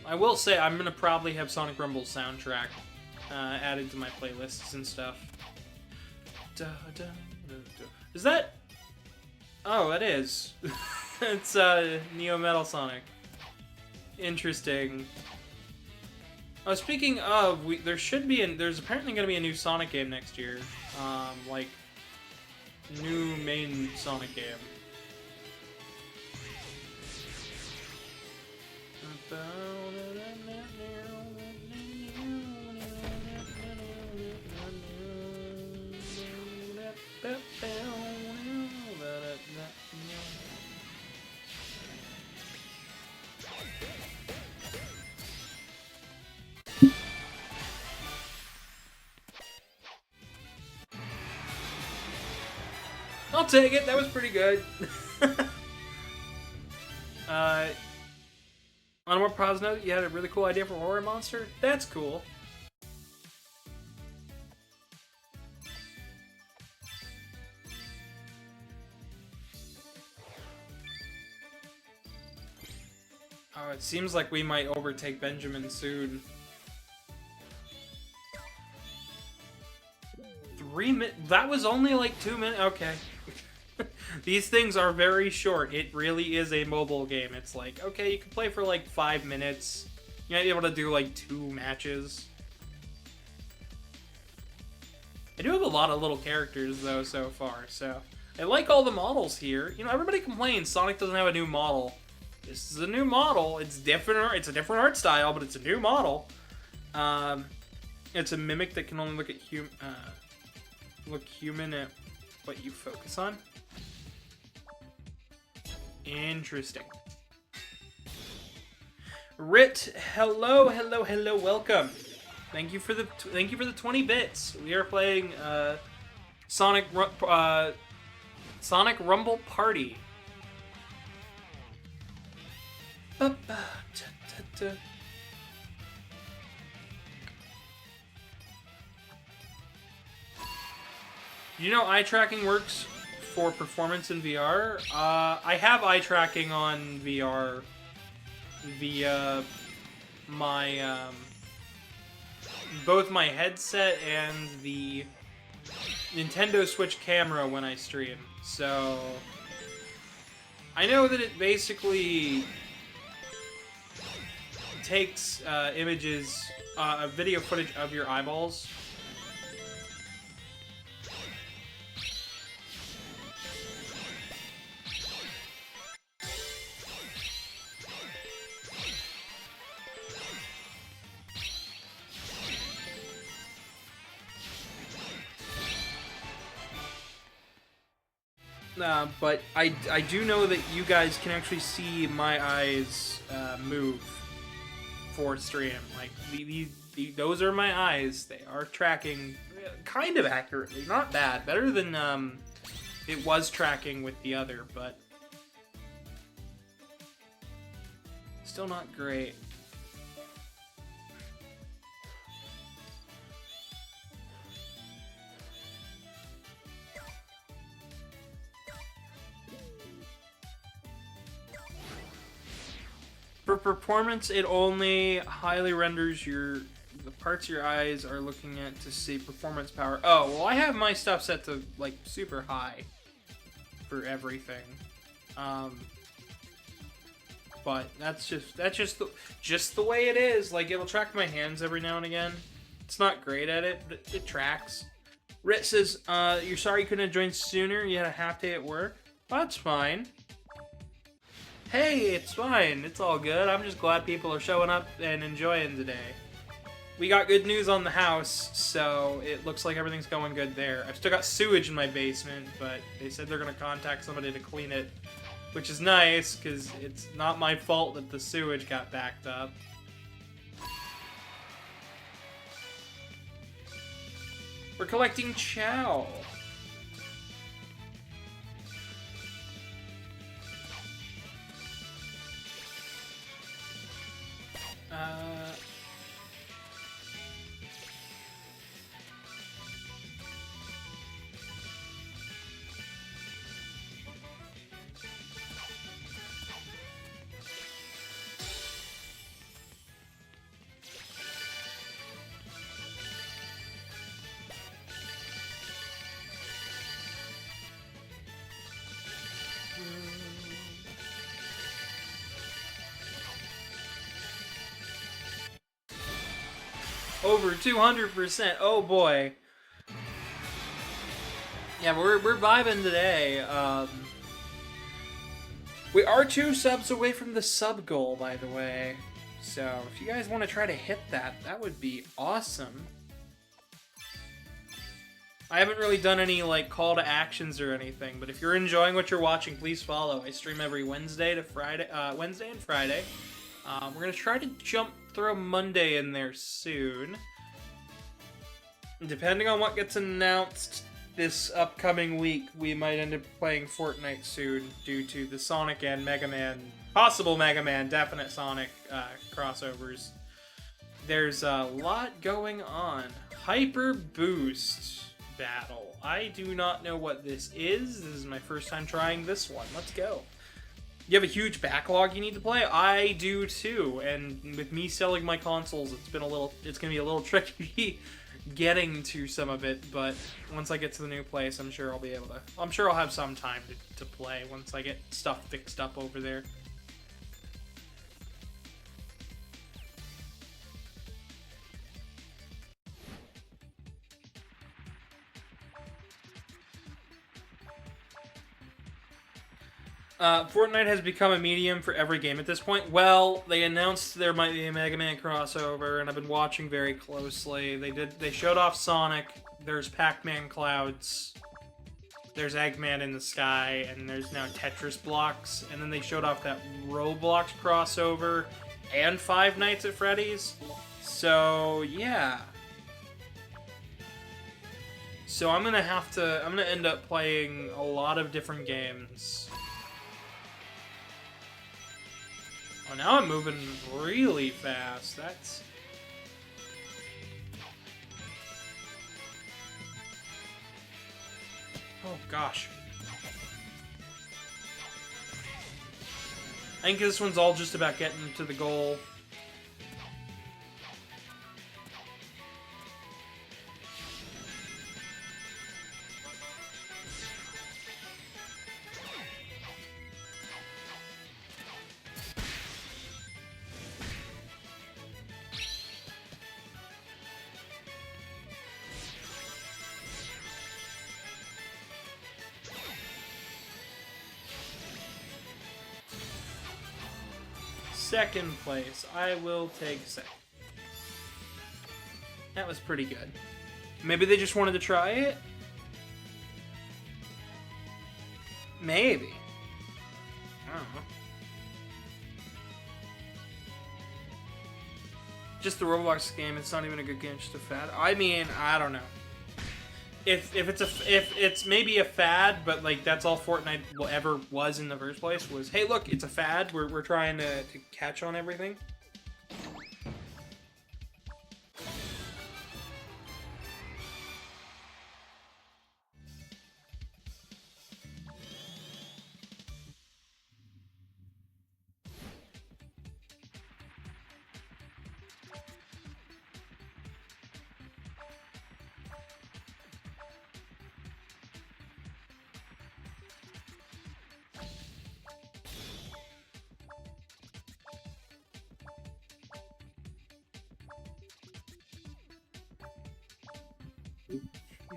I will say I'm gonna probably have Sonic Rumble's soundtrack added to my playlists and stuff. Is that? Oh, it is. It's Neo Metal Sonic. Interesting. Oh, speaking of, there's apparently going to be a new Sonic game next year. Like, new main Sonic game. I'll take it. That was pretty good. On a more positive note, you had a really cool idea for a horror monster? That's cool. Oh, it seems like we might overtake Benjamin soon. 3 minutes? That was only like 2 minutes? Okay. These things are very short. It really is a mobile game. It's like, okay, you can play for like 5 minutes. You might be able to do like 2 matches. I do have a lot of little characters though so far, so I like all the models here. You know, everybody complains Sonic doesn't have a new model. This is a new model. It's different. It's a different art style, but it's a new model. It's a mimic that can only look at human at what you focus on. Interesting. Rit, hello, welcome. Thank you for the 20 bits. We are playing Sonic Rumble Party. You know eye tracking works for performance in VR? I have eye tracking on VR via my both my headset and the Nintendo Switch camera when I stream. So I know that it basically takes images, video footage of your eyeballs. But I do know that you guys can actually see my eyes move for stream. Like, those are my eyes. They are tracking kind of accurately. Not bad. Better than it was tracking with the other, but still not great. For performance, it only highly renders the parts your eyes are looking at to see performance power. Oh, well, I have my stuff set to like super high for everything. But that's just the way it is. Like, it'll track my hands every now and again. It's not great at it, but it tracks. Rit says, you're sorry you couldn't have joined sooner. You had a half day at work. Well, that's fine. Hey, it's fine. It's all good. I'm just glad people are showing up and enjoying today. We got good news on the house, so it looks like everything's going good there. I've still got sewage in my basement, but they said they're going to contact somebody to clean it, which is nice, because it's not my fault that the sewage got backed up. We're collecting chow. over 200%. Oh boy. Yeah, we're vibing today. We are 2 subs away from the sub goal, by the way. So if you guys want to try to hit that, that would be awesome. I haven't really done any like call to actions or anything, but if you're enjoying what you're watching, please follow. I stream every Wednesday and Friday. We're gonna try to throw Monday in there soon. Depending on what gets announced this upcoming week, we might end up playing Fortnite soon due to the Sonic and Mega Man, possible Mega Man, definite Sonic crossovers. There's a lot going on. Hyper Boost battle. I do not know what this is. This is my first time trying this one. Let's go. You have a huge backlog you need to play? I do too. And with me selling my consoles, it's gonna be a little tricky getting to some of it, but once I get to the new place, I'm sure I'll have some time to play once I get stuff fixed up over there. Fortnite has become a medium for every game at this point. Well, they announced there might be a Mega Man crossover, and I've been watching very closely. They showed off Sonic. There's Pac-Man Clouds. There's Eggman in the sky, and there's now Tetris blocks. And then they showed off that Roblox crossover and Five Nights at Freddy's. So yeah. So I'm gonna end up playing a lot of different games. Oh, now I'm moving really fast. That's... Oh, gosh. I think this one's all just about getting to the goal. Second place. I will take second. That was pretty good. Maybe they just wanted to try it? Maybe. I don't know. Just the Roblox game, it's not even a good game, it's just a fad. I mean, I don't know. If it's maybe a fad, but like that's all Fortnite ever was in the first place was, hey look, it's a fad, we're trying to catch on everything.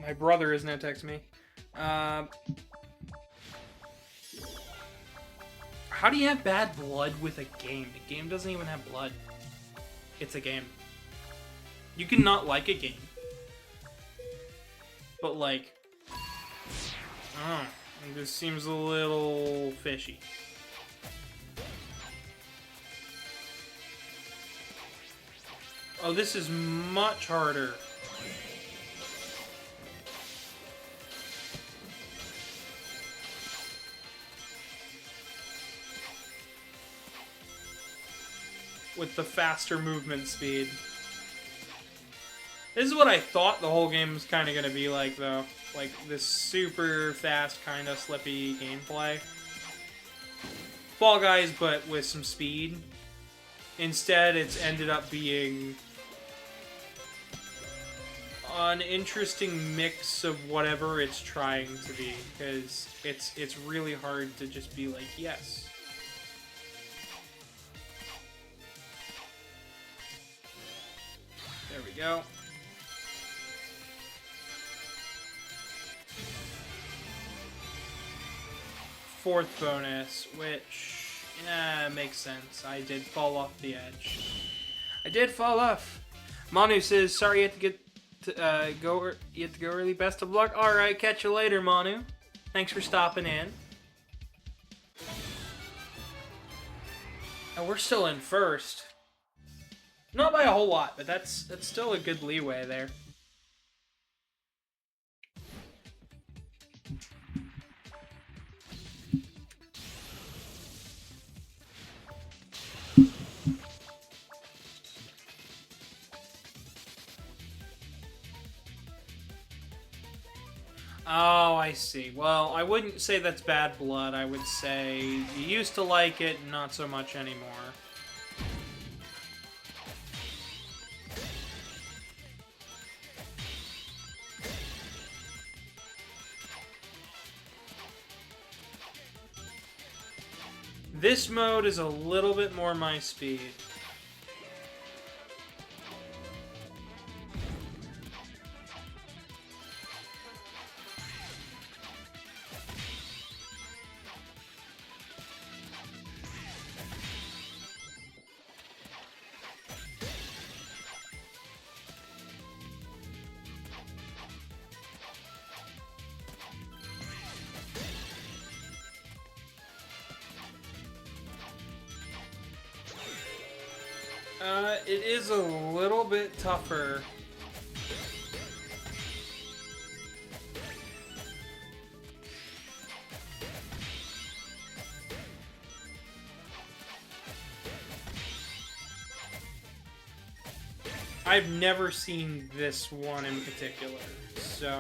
My brother is now texting me. How do you have bad blood with a game? The game doesn't even have blood. It's a game. You can not like a game. But like... this seems a little fishy. Oh, this is much harder. With the faster movement speed. This is what I thought the whole game was kind of going to be like, though. Like, this super fast, kind of slippy gameplay. Fall Guys, but with some speed. Instead, it's ended up being an interesting mix of whatever it's trying to be. Because it's really hard to just be like, yes. There we we go. Fourth bonus, which makes sense. I did fall off the edge. I did fall off. Manu says, "Sorry, you have to get to go. You have to go early. Best of luck." All right, catch you later, Manu. Thanks for stopping in. And we're still in first. Not by a whole lot, but that's still a good leeway there. Oh, I see. Well, I wouldn't say that's bad blood. I would say you used to like it, not so much anymore. This mode is a little bit more my speed. It is a little bit tougher. I've never seen this one in particular, so...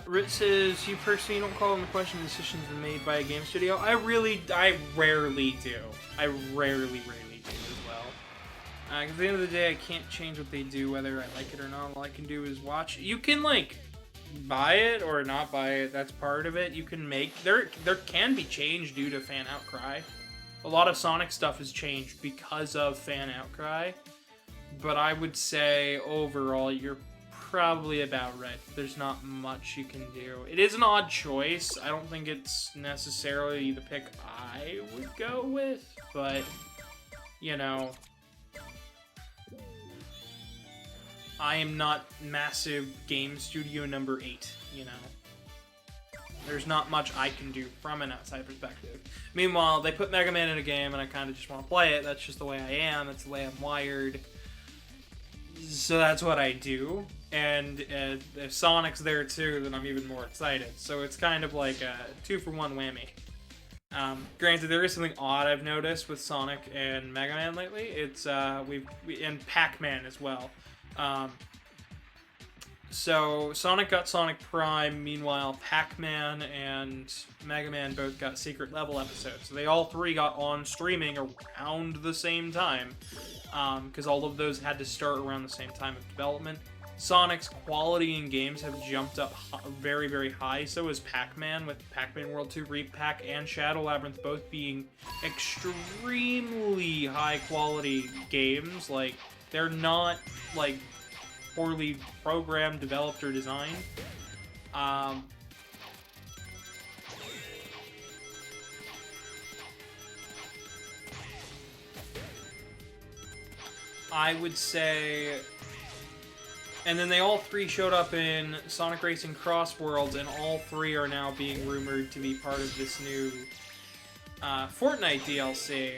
Rit says, you personally don't call into question decisions made by a game studio. I rarely do. I rarely do as well. Because at the end of the day, I can't change what they do, whether I like it or not. All I can do is watch. You can, like, buy it or not buy it. That's part of it. You can make... There can be change due to fan outcry. A lot of Sonic stuff has changed because of fan outcry. But I would say, overall, you're probably about right. There's not much you can do. It is an odd choice. I don't think it's necessarily the pick I would go with, but, you know, I am not massive game studio number 8, you know. There's not much I can do from an outside perspective. Meanwhile, they put Mega Man in a game and I kind of just want to play it. That's just the way I am. That's the way I'm wired. So that's what I do. And if Sonic's there too, then I'm even more excited. So it's kind of like a 2-for-1 whammy. Granted, there is something odd I've noticed with Sonic and Mega Man lately. It's and Pac-Man as well. So Sonic got Sonic Prime. Meanwhile, Pac-Man and Mega Man both got secret level episodes. So they all three got on streaming around the same time. Because all of those had to start around the same time of development. Sonic's quality in games have jumped up very, very high. So has Pac-Man, with Pac-Man World 2, Repack, and Shadow Labyrinth both being extremely high-quality games. Like, they're not, like, poorly programmed, developed, or designed. I would say... And then they all three showed up in Sonic Racing Cross Worlds, and all three are now being rumored to be part of this new Fortnite DLC.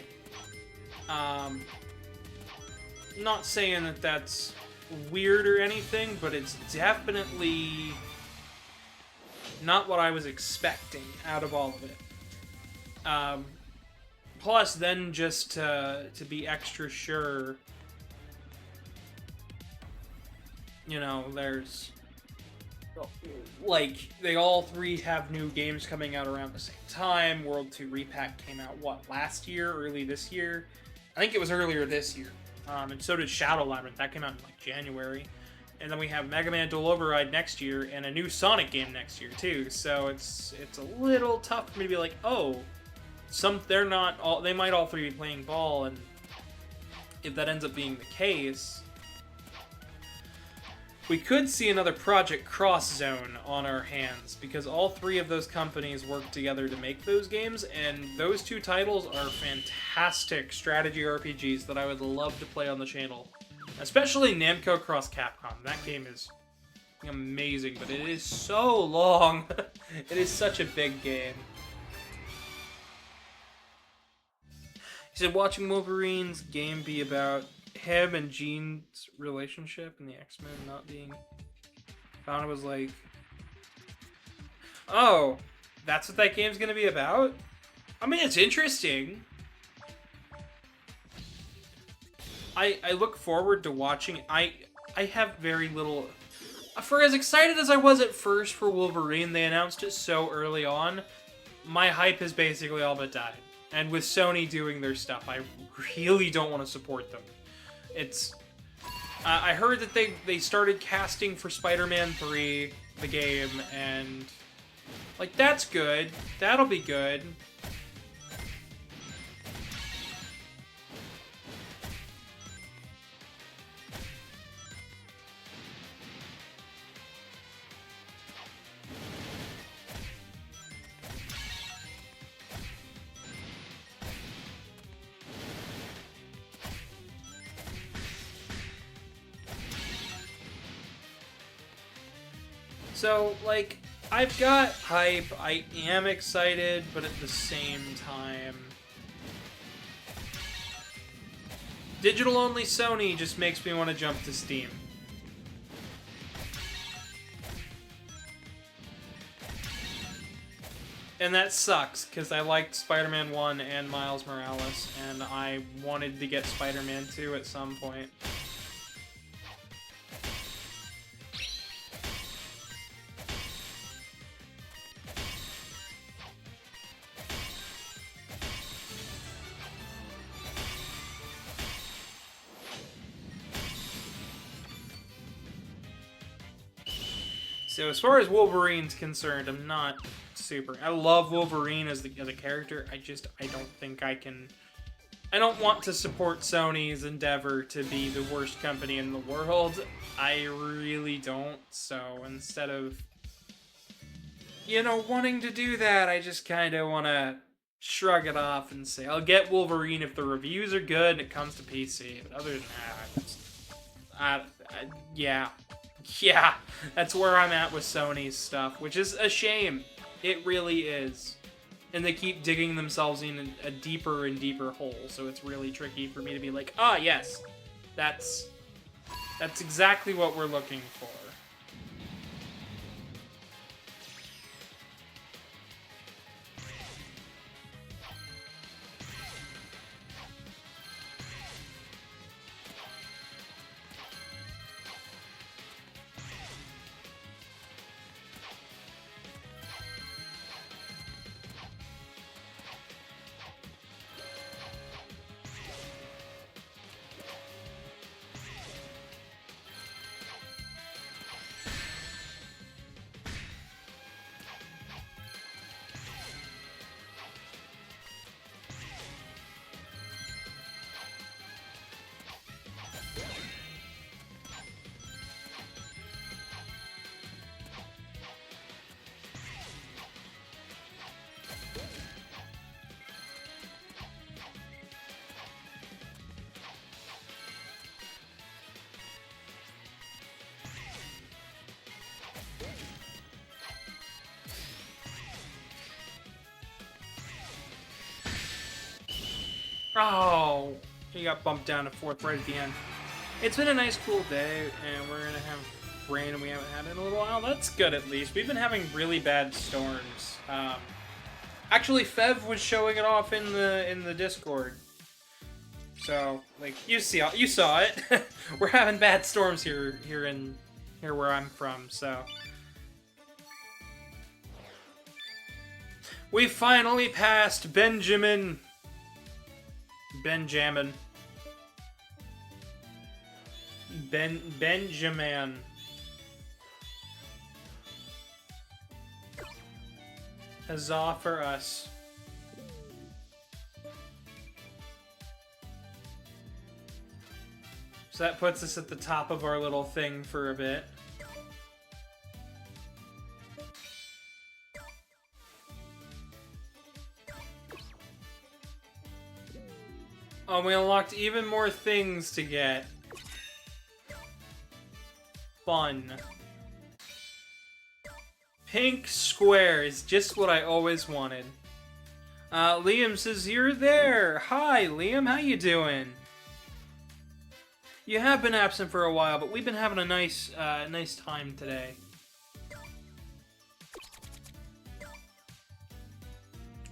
Not saying that that's weird or anything, but it's definitely not what I was expecting out of all of it. Plus, then just to be extra sure... You know, there's like, they all three have new games coming out around the same time. World 2 Repack came out, what, last year? Early this year? I think it was earlier this year. And so did Shadow Labyrinth. That came out in, like, January. And then we have Mega Man Dual Override next year, and a new Sonic game next year, too. So it's a little tough for me to be like, oh, they might all three be playing ball, and if that ends up being the case, we could see another Project Cross Zone on our hands, because all three of those companies work together to make those games, and those two titles are fantastic strategy RPGs that I would love to play on the channel. Especially Namco Cross Capcom. That game is amazing, but it is so long. It is such a big game. He said, watching Wolverine's game be about him and Jean's relationship and the X-Men not being found. Was like, oh, that's what that game's gonna be about? I mean, it's interesting. I look forward to watching. I have very little... For as excited as I was at first for Wolverine, they announced it so early on, my hype has basically all but died. And with Sony doing their stuff, I really don't want to support them. It's... I heard that they started casting for Spider-Man 3, the game, and... like, that's good. That'll be good. So, like, I've got hype, I am excited, but at the same time... digital-only Sony just makes me want to jump to Steam. And that sucks, because I liked Spider-Man 1 and Miles Morales, and I wanted to get Spider-Man 2 at some point. So as far as Wolverine's concerned, I'm not super... I love Wolverine as a character. I don't think I can... I don't want to support Sony's endeavor to be the worst company in the world. I really don't. So instead of, you know, wanting to do that, I just kind of want to shrug it off and say, I'll get Wolverine if the reviews are good and it comes to PC. But other than that, yeah. Yeah, that's where I'm at with Sony's stuff, which is a shame. It really is. And they keep digging themselves in a deeper and deeper hole, so it's really tricky for me to be like, ah, yes, that's exactly what we're looking for. Oh, he got bumped down to 4th right at the end. It's been a nice, cool day, and we're gonna have rain, and we haven't had it in a little while. That's good, at least. We've been having really bad storms. Actually, Fev was showing it off in the Discord. So, like, you saw it. We're having bad storms here where I'm from. So, We finally passed Benjamin. Benjamin. Huzzah for us. So that puts us at the top of our little thing for a bit. Oh, we unlocked even more things to get. Fun. Pink square is just what I always wanted. Liam says, you're there! Hi, Liam, how you doing? You have been absent for a while, but we've been having a nice time today.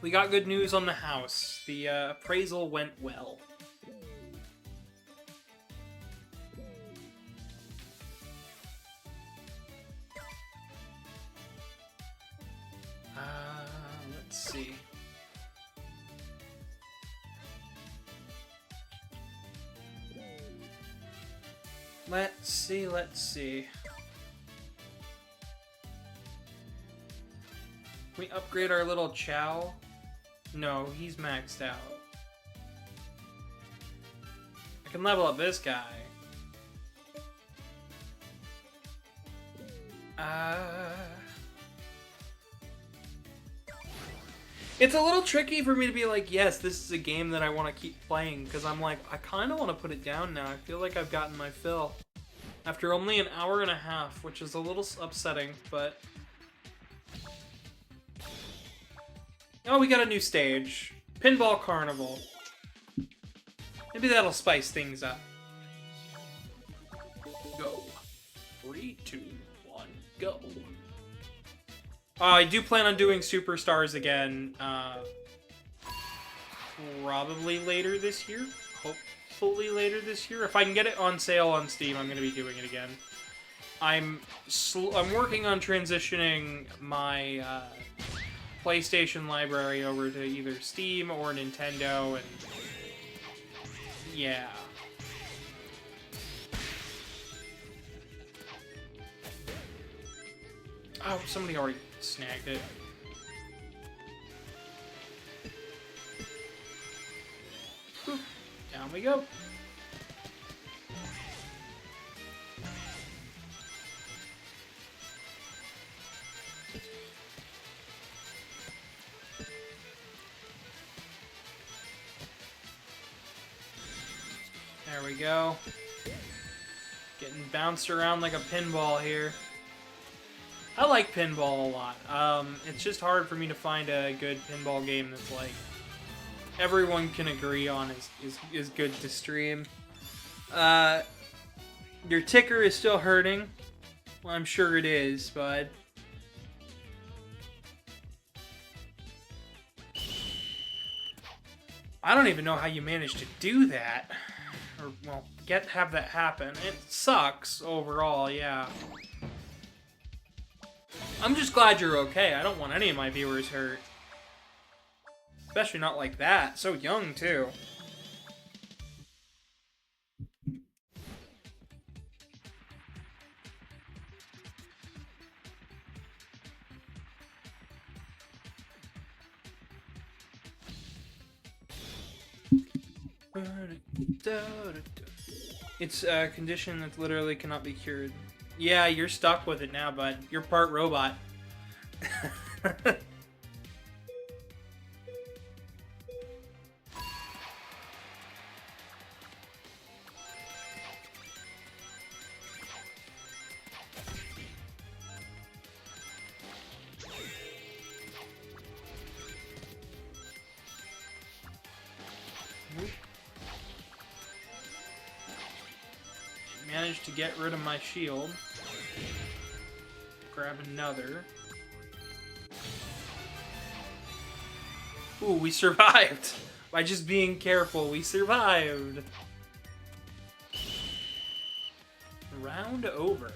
We got good news on the house. The appraisal went well. Let's see. Let's see. Can we upgrade our little Chow? No, he's maxed out. I can level up this guy. It's a little tricky for me to be like, yes, this is a game that I want to keep playing, because I'm like, I kind of want to put it down now. I feel like I've gotten my fill. After only an hour and a half, which is a little upsetting, but... Oh, we got a new stage. Pinball Carnival. Maybe that'll spice things up. Go. 3, 2, 1, go. I do plan on doing Superstars again, probably later this year. Hopefully later this year. If I can get it on sale on Steam, I'm going to be doing it again. I'm working on transitioning my PlayStation library over to either Steam or Nintendo, and yeah. Oh, somebody already snagged it. Whew. Down we go. There we go. Getting bounced around like a pinball here. I like pinball a lot. It's just hard for me to find a good pinball game that's like everyone can agree on is good to stream. Your ticker is still hurting. Well, I'm sure it is, bud. I don't even know how you managed to do that. Or, well, have that happen. It sucks overall, yeah. I'm just glad you're okay. I don't want any of my viewers hurt. Especially not like that. So young, too. It's a condition that literally cannot be cured. Yeah, you're stuck with it now, bud. You're part robot. Managed to get rid of my shield. Grab another. Ooh, we survived! By just being careful, we survived! Round over.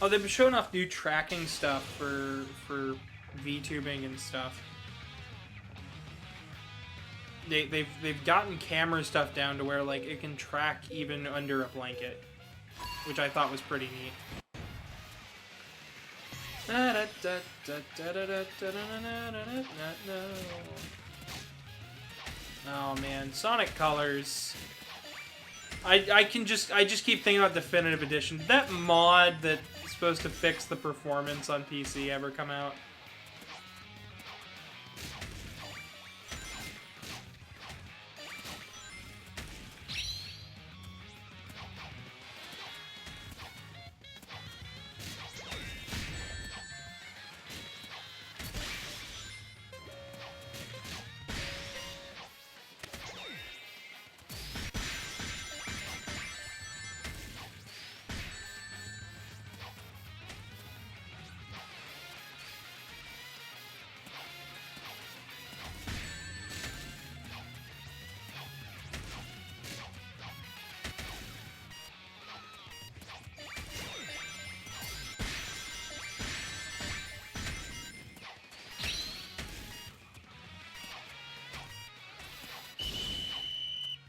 Oh, they've been showing off new tracking stuff for VTubing and stuff. They've gotten camera stuff down to where like it can track even under a blanket, which I thought was pretty neat. Oh man, Sonic Colors. I just keep thinking about Definitive Edition. Did that mod that's supposed to fix the performance on PC ever come out?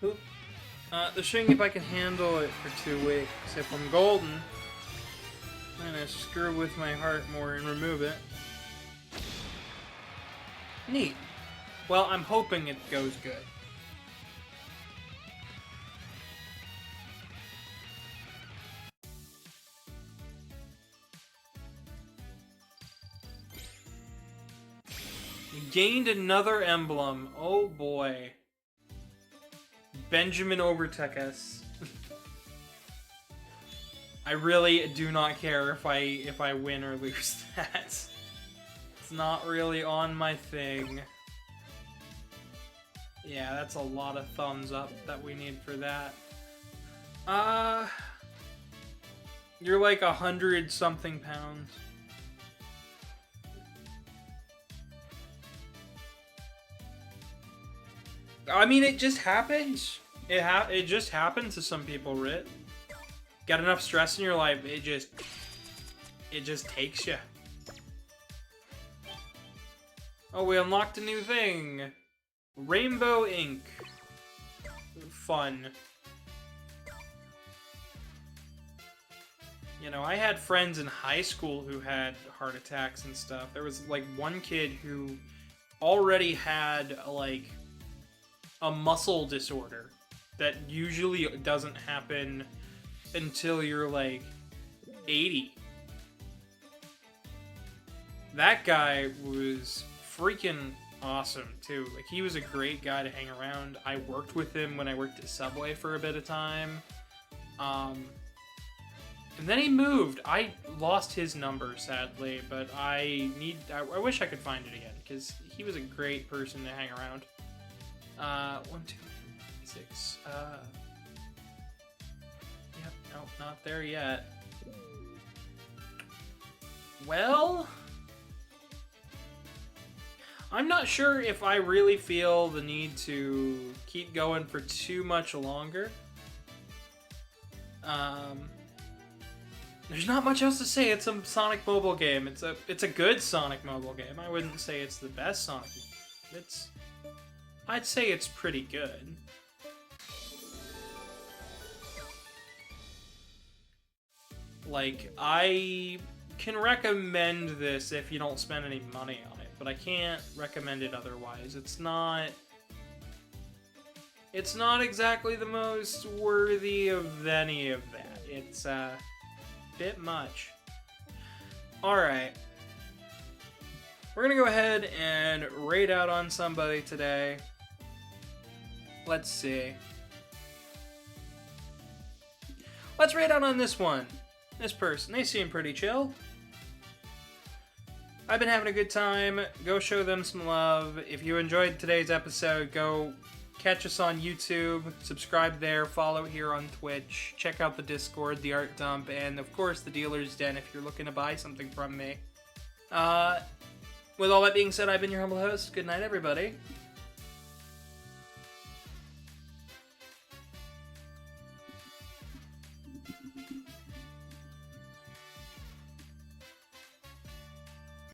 Oop. They're showing if I can handle it for 2 weeks. If I'm golden, I'm gonna screw with my heart more and remove it. Neat. Well, I'm hoping it goes good. You gained another emblem. Oh boy. Benjamin overtook us. I really do not care if I win or lose that. It's not really on my thing. Yeah, that's a lot of thumbs up that we need for that. You're like 100-something pounds. I mean, it just happens. It just happens to some people, Rit. Got enough stress in your life, it just takes you. Oh, we unlocked a new thing. Rainbow ink. Fun. You know, I had friends in high school who had heart attacks and stuff. There was like one kid who already had like a muscle disorder that usually doesn't happen until you're like 80. That guy was freaking awesome too. Like, he was a great guy to hang around. I worked with him when I worked at Subway for a bit of time. And then he moved. I lost his number, sadly, but I wish I could find it again, because he was a great person to hang around. 1, 2, 6. Yep, nope, not there yet. Well, I'm not sure if I really feel the need to keep going for too much longer. There's not much else to say. It's a Sonic mobile game. It's a good Sonic mobile game. I wouldn't say it's the best Sonic. I'd say it's pretty good. Like, I can recommend this if you don't spend any money on it, but I can't recommend it otherwise. It's not exactly the most worthy of any of that. It's a bit much. Alright. We're gonna go ahead and raid out on somebody today. Let's see. Let's raid out on this one. This person. They seem pretty chill. I've been having a good time. Go show them some love. If you enjoyed today's episode, go catch us on YouTube. Subscribe there. Follow here on Twitch. Check out the Discord, the Art Dump, and of course the Dealer's Den if you're looking to buy something from me. With all that being said, I've been your humble host. Good night, everybody.